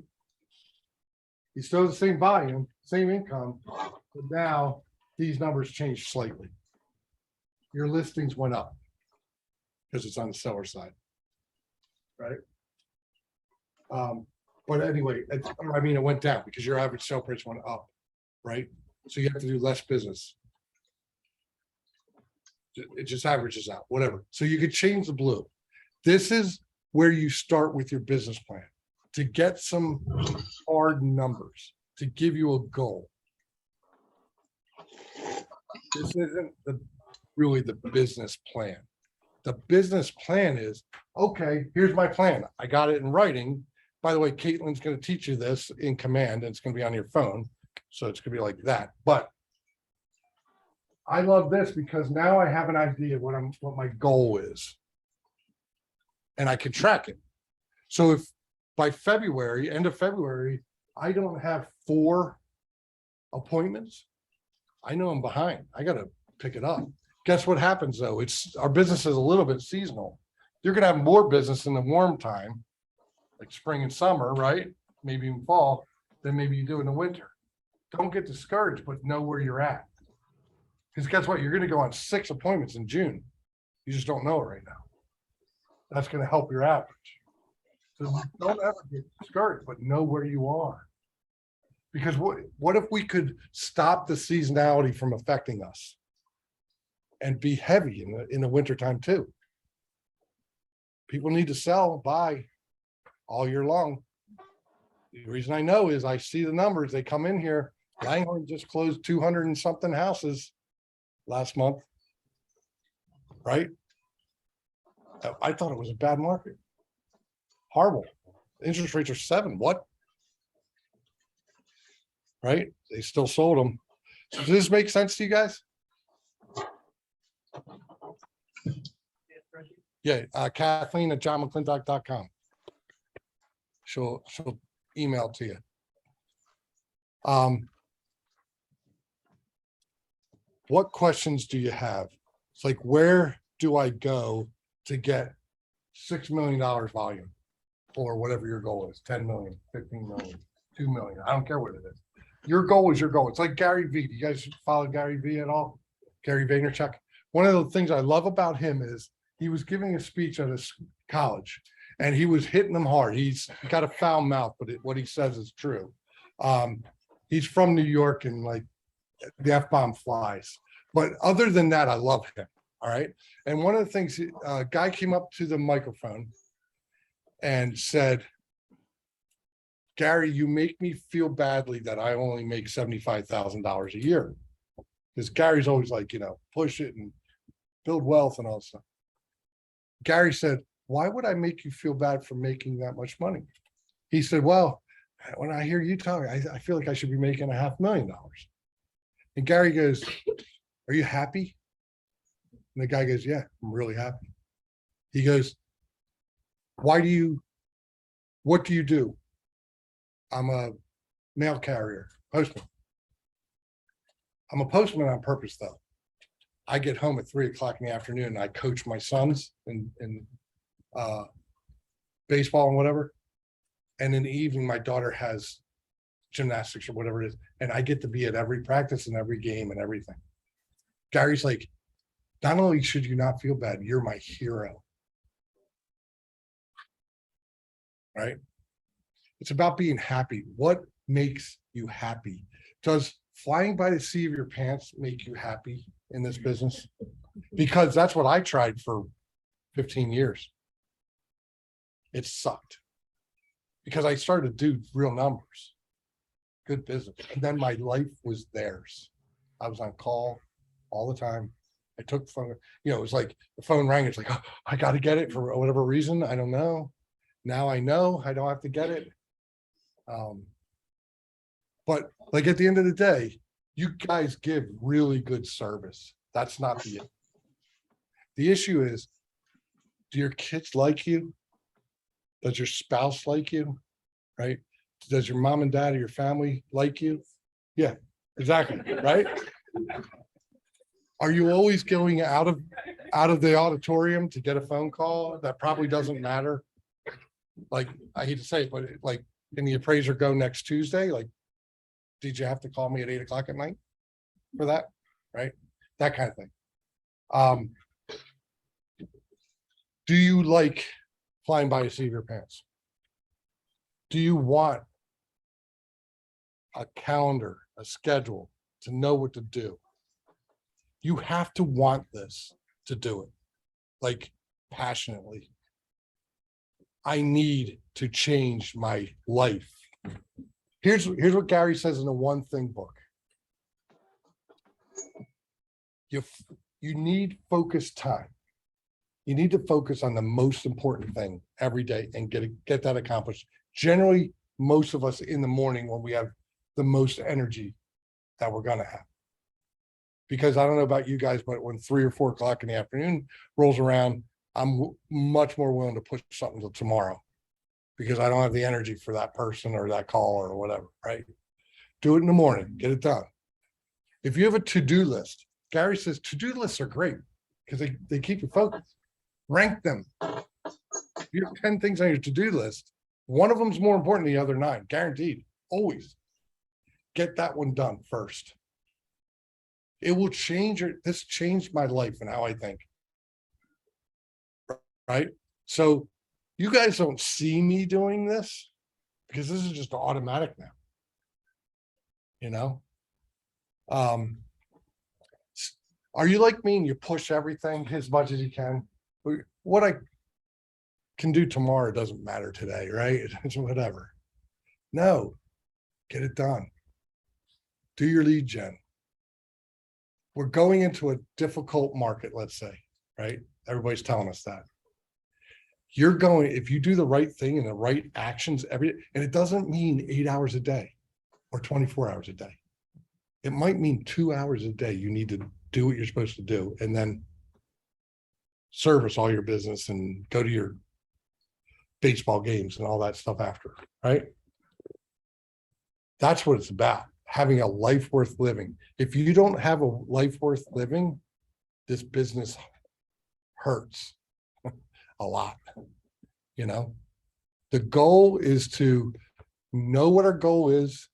You still have the same volume, same income, but now these numbers changed slightly. Your listings went up because it's on the seller side, right? But anyway, it went down because your average sale price went up, right? So you have to do less business. It just averages out, whatever. So you could change the blue. This is where you start with your business plan to get some hard numbers, to give you a goal. This isn't really the business plan. The business plan is, okay, here's my plan. I got it in writing. By the way, Caitlin's going to teach you this in command, and it's going to be on your phone. So it's going to be like that. But I love this because now I have an idea of what my goal is. And I can track it. So if by February, end of February, I don't have 4 appointments, I know I'm behind. I got to pick it up. Guess what happens though? Our business is a little bit seasonal. You're going to have more business in the warm time, like spring and summer, right? Maybe even fall, than maybe you do in the winter. Don't get discouraged, but know where you're at. Because guess what? You're going to go on 6 appointments in June. You just don't know it right now. That's going to help your average. So don't ever get discouraged, but know where you are. Because what if we could stop the seasonality from affecting us and be heavy in the wintertime too? People need to sell, buy all year long. The reason I know is I see the numbers, they come in here. Langhorne just closed 200 and something houses last month. Right? I thought it was a bad market. Horrible. Interest rates are 7. What? Right? They still sold them. So does this make sense to you guys? Yeah, Kathleen at johnmcclintock.com. She'll email it to you. What questions do you have? It's like, where do I go to get $6 million volume? Or whatever your goal is, 10 million, 15 million, 2 million. I don't care what it is. Your goal is your goal. It's like Gary Vee. Do you guys follow Gary Vee at all? Gary Vaynerchuk. One of the things I love about him is he was giving a speech at his college and he was hitting them hard. He's got a foul mouth, but what he says is true. He's from New York and like the F-bomb flies. But other than that, I love him. All right. And one of the things, a guy came up to the microphone and said, Gary, you make me feel badly that I only make $75,000 a year. Because Gary's always like, push it and build wealth and all that stuff. Gary said, why would I make you feel bad for making that much money? He said, well, when I hear you talk, I feel like I should be making $500,000. And Gary goes, are you happy? And the guy goes, yeah, I'm really happy. He goes, what do you do? I'm a mail carrier, postman. I'm a postman on purpose though. I get home at 3 o'clock in the afternoon and I coach my sons in baseball and whatever. And in the evening, my daughter has gymnastics or whatever it is. And I get to be at every practice and every game and everything. Gary's like, not only should you not feel bad, you're my hero. Right? It's about being happy. What makes you happy? Does flying by the seat of your pants make you happy in this business? Because that's what I tried for 15 years. It sucked. Because I started to do real numbers. Good business. And then my life was theirs. I was on call all the time. I took the phone, it was like the phone rang. It's like, oh, I got to get it for whatever reason. I don't know. Now I know I don't have to get it. But like at the end of the day, you guys give really good service. That's not the issue. The issue is, do your kids like you? Does your spouse like you? Right? Does your mom and dad or your family like you? Yeah, exactly. Right? Are you always going out of the auditorium to get a phone call? That probably doesn't matter. Like, I hate to say it, but like, can the appraiser go next Tuesday? Like, did you have to call me at 8 o'clock at night for that? Right? That kind of thing. Do you like flying by the seat of your pants? Do you want a calendar, a schedule to know what to do? You have to want this to do it, like passionately. I need to change my life. Here's what Gary says in the One Thing book. You need focused time. You need to focus on the most important thing every day and get that accomplished. Generally, most of us in the morning when we have the most energy that we're gonna have. Because I don't know about you guys, but when 3 or 4 o'clock in the afternoon rolls around, I'm much more willing to push something till tomorrow because I don't have the energy for that person or that call or whatever, right? Do it in the morning, get it done. If you have a to-do list, Gary says to-do lists are great because they keep you focused. Rank them. If you have 10 things on your to-do list, one of them is more important than the other 9, guaranteed, always. Get that one done first. It will change this changed my life and how I think. Right? So you guys don't see me doing this because this is just automatic now. Are you like me and you push everything as much as you can? can do tomorrow, it doesn't matter today, right? It's whatever. No, get it done. Do your lead gen. We're going into a difficult market, let's say, right? Everybody's telling us that. You're going, if you do the right thing and the right actions and it doesn't mean 8 hours a day or 24 hours a day. It might mean 2 hours a day. You need to do what you're supposed to do and then service all your business and go to your baseball games and all that stuff after, right? That's what it's about, having a life worth living. If you don't have a life worth living, this business hurts a lot. You know, the goal is to know what our goal is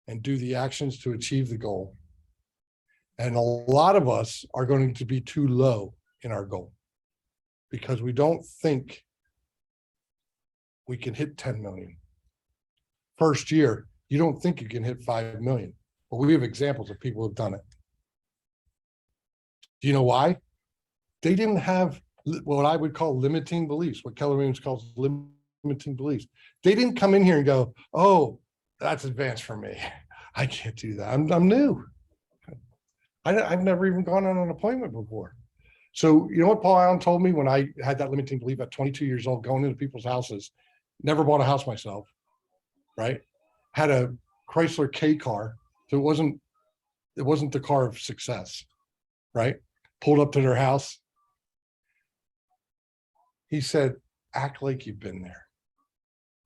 and do the actions to achieve the goal. And a lot of us are going to be too low in our goal because we don't think we can hit 10 million. First year, you don't think you can hit 5 million, but we have examples of people who've done it. Do you know why? They didn't have what I would call limiting beliefs, what Keller Williams calls limiting beliefs. They didn't come in here and go, oh, that's advanced for me. I can't do that. I'm new. I've never even gone on an appointment before. So you know what Paul Allen told me when I had that limiting belief at 22 years old, going into people's houses, never bought a house myself, right? Had a Chrysler K car. So it wasn't the car of success, right? Pulled up to their house. He said, act like you've been there.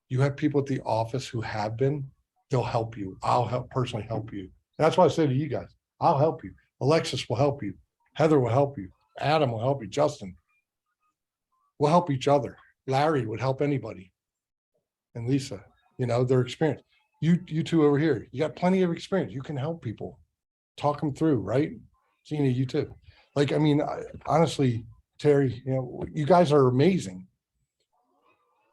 You have people at the office who have been, they'll help you. I'll personally help you. That's why I say to you guys, I'll help you. Alexis will help you. Heather will help you. Adam will help you. Justin. We'll help each other. Larry would help anybody. And Lisa, you know, their experience. You two over here, you got plenty of experience. You can help people. Talk them through, right? Gina, you too. Like, I mean, honestly, Terry, you know, you guys are amazing.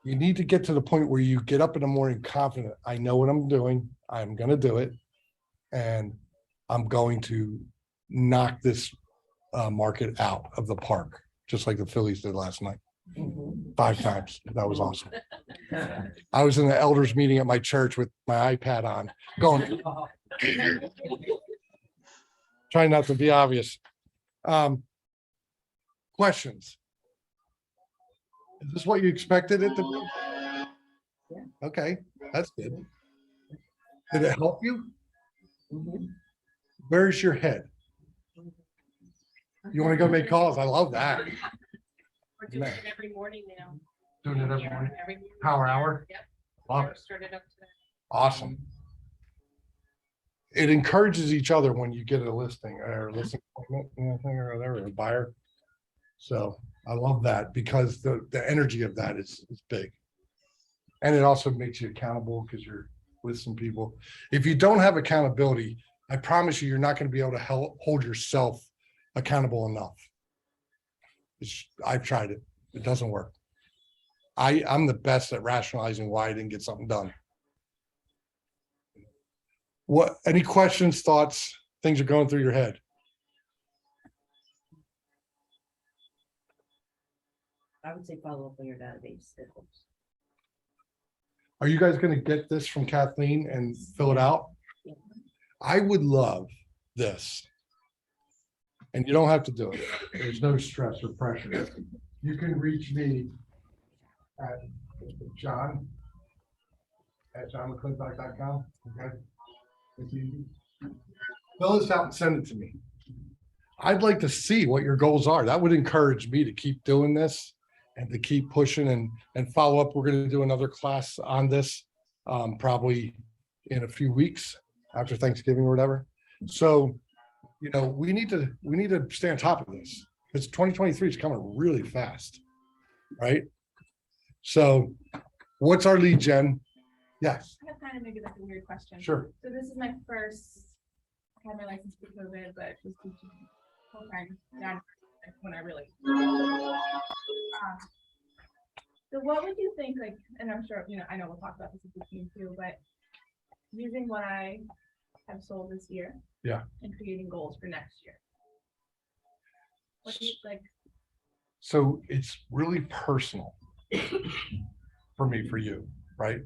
You need to get to the point where you get up in the morning confident. I know what I'm doing. I'm going to do it. And I'm going to knock this market out of the park, just like the Phillies did last night. 5 times. That was awesome. I was in the elders meeting at my church with my iPad on, going, trying not to be obvious. Questions? Is this what you expected it to be? Yeah. Okay, that's good. Did it help you? Where's your head? You want to go make calls? I love that. We're doing it every morning now. Doing it every morning? Every morning. Power hour? Yep. Love it. Started up today. Awesome. It encourages each other when you get a listing or a listing appointment, you know, thing or whatever, a buyer. So I love that because the energy of that is big. And it also makes you accountable because you're with some people. If you don't have accountability, I promise you, you're not going to be able to hold yourself accountable enough. I've tried it. It doesn't work. I'm the best at rationalizing why I didn't get something done. What, any questions, thoughts, things are going through your head? I would say follow up on your database. It helps. Are you guys going to get this from Kathleen and fill it out? Yeah. I would love this. And you don't have to do it. There's no stress or pressure. You can reach me at john@johnmcclintock.com. Okay. It's easy. Fill this out and send it to me. I'd like to see what your goals are. That would encourage me to keep doing this and to keep pushing and follow up. We're going to do another class on this probably in a few weeks after Thanksgiving or whatever. So, you know, we need to stay on top of this because 2023 is coming really fast, right? So what's our lead gen? Yes, I have kind of maybe like a weird question. sure. So this is my first, I had my license for COVID, but was teaching full time down when I really. So what would you think, like, and I'm sure, you know, I know we'll talk about this with the team too, but using what I have sold this year. Yeah. And creating goals for next year. What do you like? So it's really personal. For me, for you, right?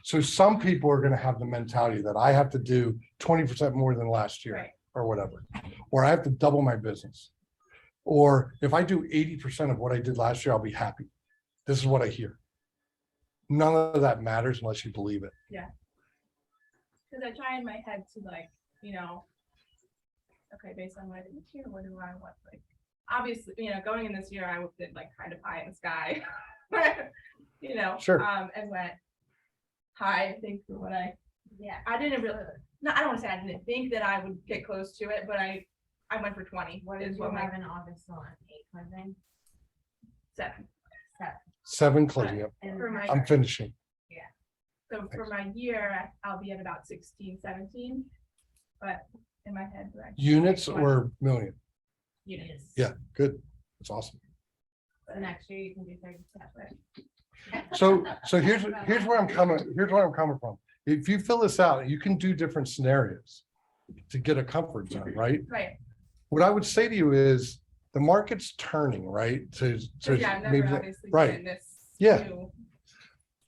So some people are gonna have the mentality that I have to do 20% more than last year Right. or whatever, or I have to double my business. Or if I do 80% of what I did last year, I'll be happy. This is what I hear. None of that matters unless you believe it. Cause I try in my head to like, okay, based on what I did this year, what do I want, like, obviously, going in this year, I did like kind of high in the sky. Sure. And went high, I think, for what I didn't really, no, I don't wanna say I didn't think that I would get close to it, but I went for 20. What is did you what my have in August on 8 closing? 7. 7 closing up. And For my- I'm finishing. So for my year, I'll be at about 16, 17, but in my head. I- Units 20 or million? Units. Yeah, good. That's awesome. the next year you can do 30%. So here's where I'm coming from. If you fill this out, you can do different scenarios to get a comfort zone, right? Right, What I would say to you is the market's turning, right? To yeah, I've maybe never that- obviously right. been this. Yeah. new.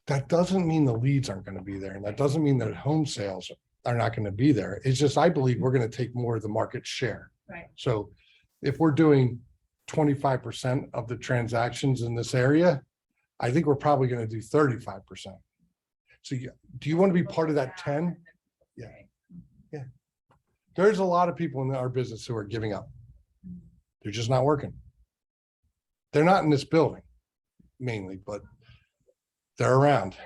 That doesn't mean the leads aren't going to be there. And that doesn't mean that home sales are not going to be there. It's just, I believe we're going to take more of the market share. Right. So if we're doing 25% of the transactions in this area, I think we're probably going to do 35%. So do you want to be part of that 10? Yeah. There's a lot of people in our business who are giving up. They're just not working. They're not in this building mainly, but they're around.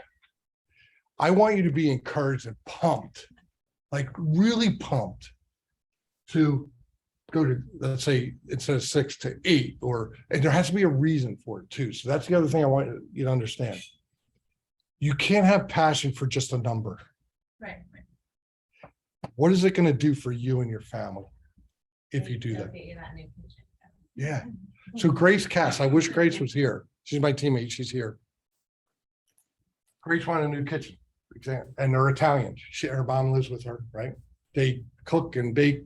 I want you to be encouraged and pumped, like really pumped to go to, let's say, instead of 6 to 8, and there has to be a reason for it too. So that's the other thing I want you to understand. You can't have passion for just a number. Right. What is it going to do for you and your family if you do that? Get you that new kitchen. Yeah. So Grace Cass, I wish Grace was here. She's my teammate. She's here. Grace wanted a new kitchen, and they're Italian. Her mom lives with her, right? They cook and bake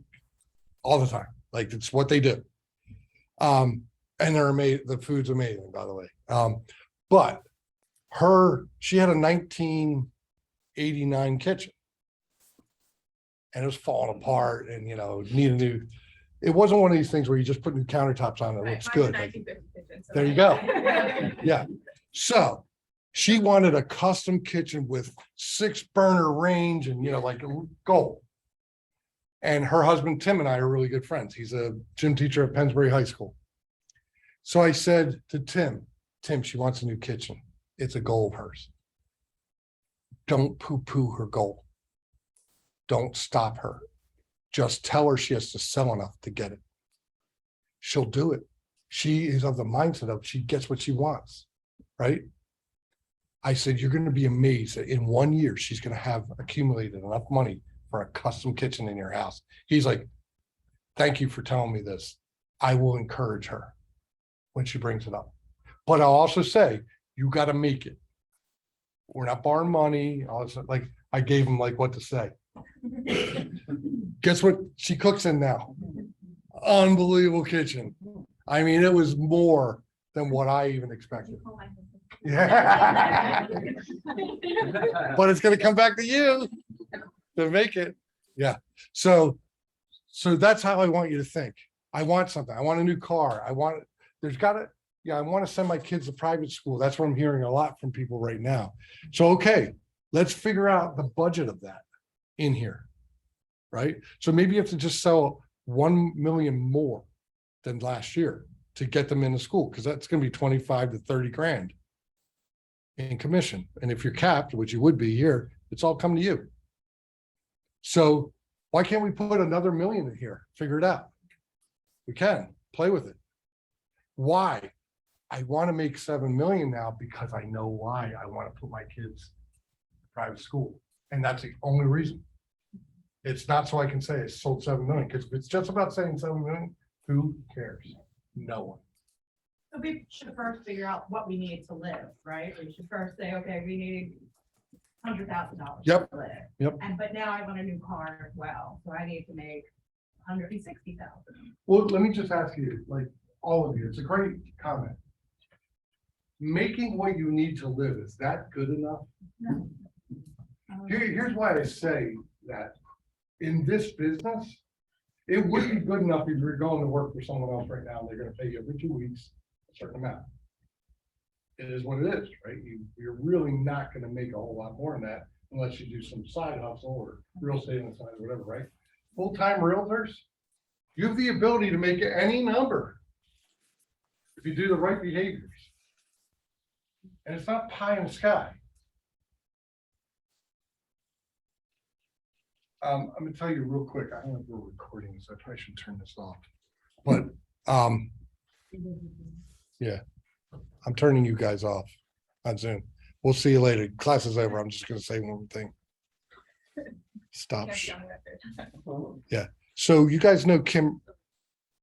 all the time. Like it's what they do. And they're amazing. The food's amazing, by the way. But she had a 1989 kitchen. And it was falling apart and, need a new, it wasn't one of these things where you just put new countertops on, it Right, looks mine's a good. 1950 kitchen, so There you go. Yeah. So she wanted a custom kitchen with 6 burner range and, like gold. And her husband, Tim, and I are really good friends. He's a gym teacher at Pennsbury High School. So I said to Tim, she wants a new kitchen. It's a goal of hers. Don't poo-poo her goal. Don't stop her. Just tell her she has to sell enough to get it. She'll do it. She is of the mindset of she gets what she wants, right? I said, you're going to be amazed that in 1 year, she's going to have accumulated enough money for a custom kitchen in your house. He's like, thank you for telling me this. I will encourage her when she brings it up. But I'll also say, you got to make it. We're not borrowing money. Like I gave him like what to say. Guess what she cooks in now? Unbelievable kitchen. I mean, it was more than what I even expected. Yeah. But it's going to come back to you to make it. Yeah. So that's how I want you to think. I want something. I want a new car. I want to send my kids to private school. That's what I'm hearing a lot from people right now. So, okay, let's figure out the budget of that in here. Right. So maybe you have to just sell 1 million more than last year to get them into school, because that's going to be 25 to 30 grand in commission. And if you're capped, which you would be here, it's all come to you. So why can't we put another million in here? Figure it out. We can play with it. Why? I want to make 7 million now because I know why I want to put my kids in private school. And that's the only reason. It's not so I can say I sold 7 million, because if it's just about saying 7 million, who cares? No one. So we should first figure out what we need to live, right? We should first say, okay, we need $100,000. Yep. to live. Yep. But now I want a new car as well, so I need to make 160,000. Well, let me just ask you, like all of you, it's a great comment. making what you need to live, is that good enough? Here's why I say that. In this business, it would be good enough if you're going to work for someone else right now, and they're gonna pay you every 2 weeks a certain amount. It is what it is, right? You're really not gonna make a whole lot more than that unless you do some side hustle or real estate on the side or whatever, right? Full-time realtors, you have the ability to make any number if you do the right behaviors. And it's not pie in the sky. I'm gonna tell you real quick, I don't know if we're recording, so I probably should turn this off. But, yeah, I'm turning you guys off on Zoom. We'll see you later. Class is over. I'm just gonna say one more thing. Stop. Can't be on the record. So you guys know Kim,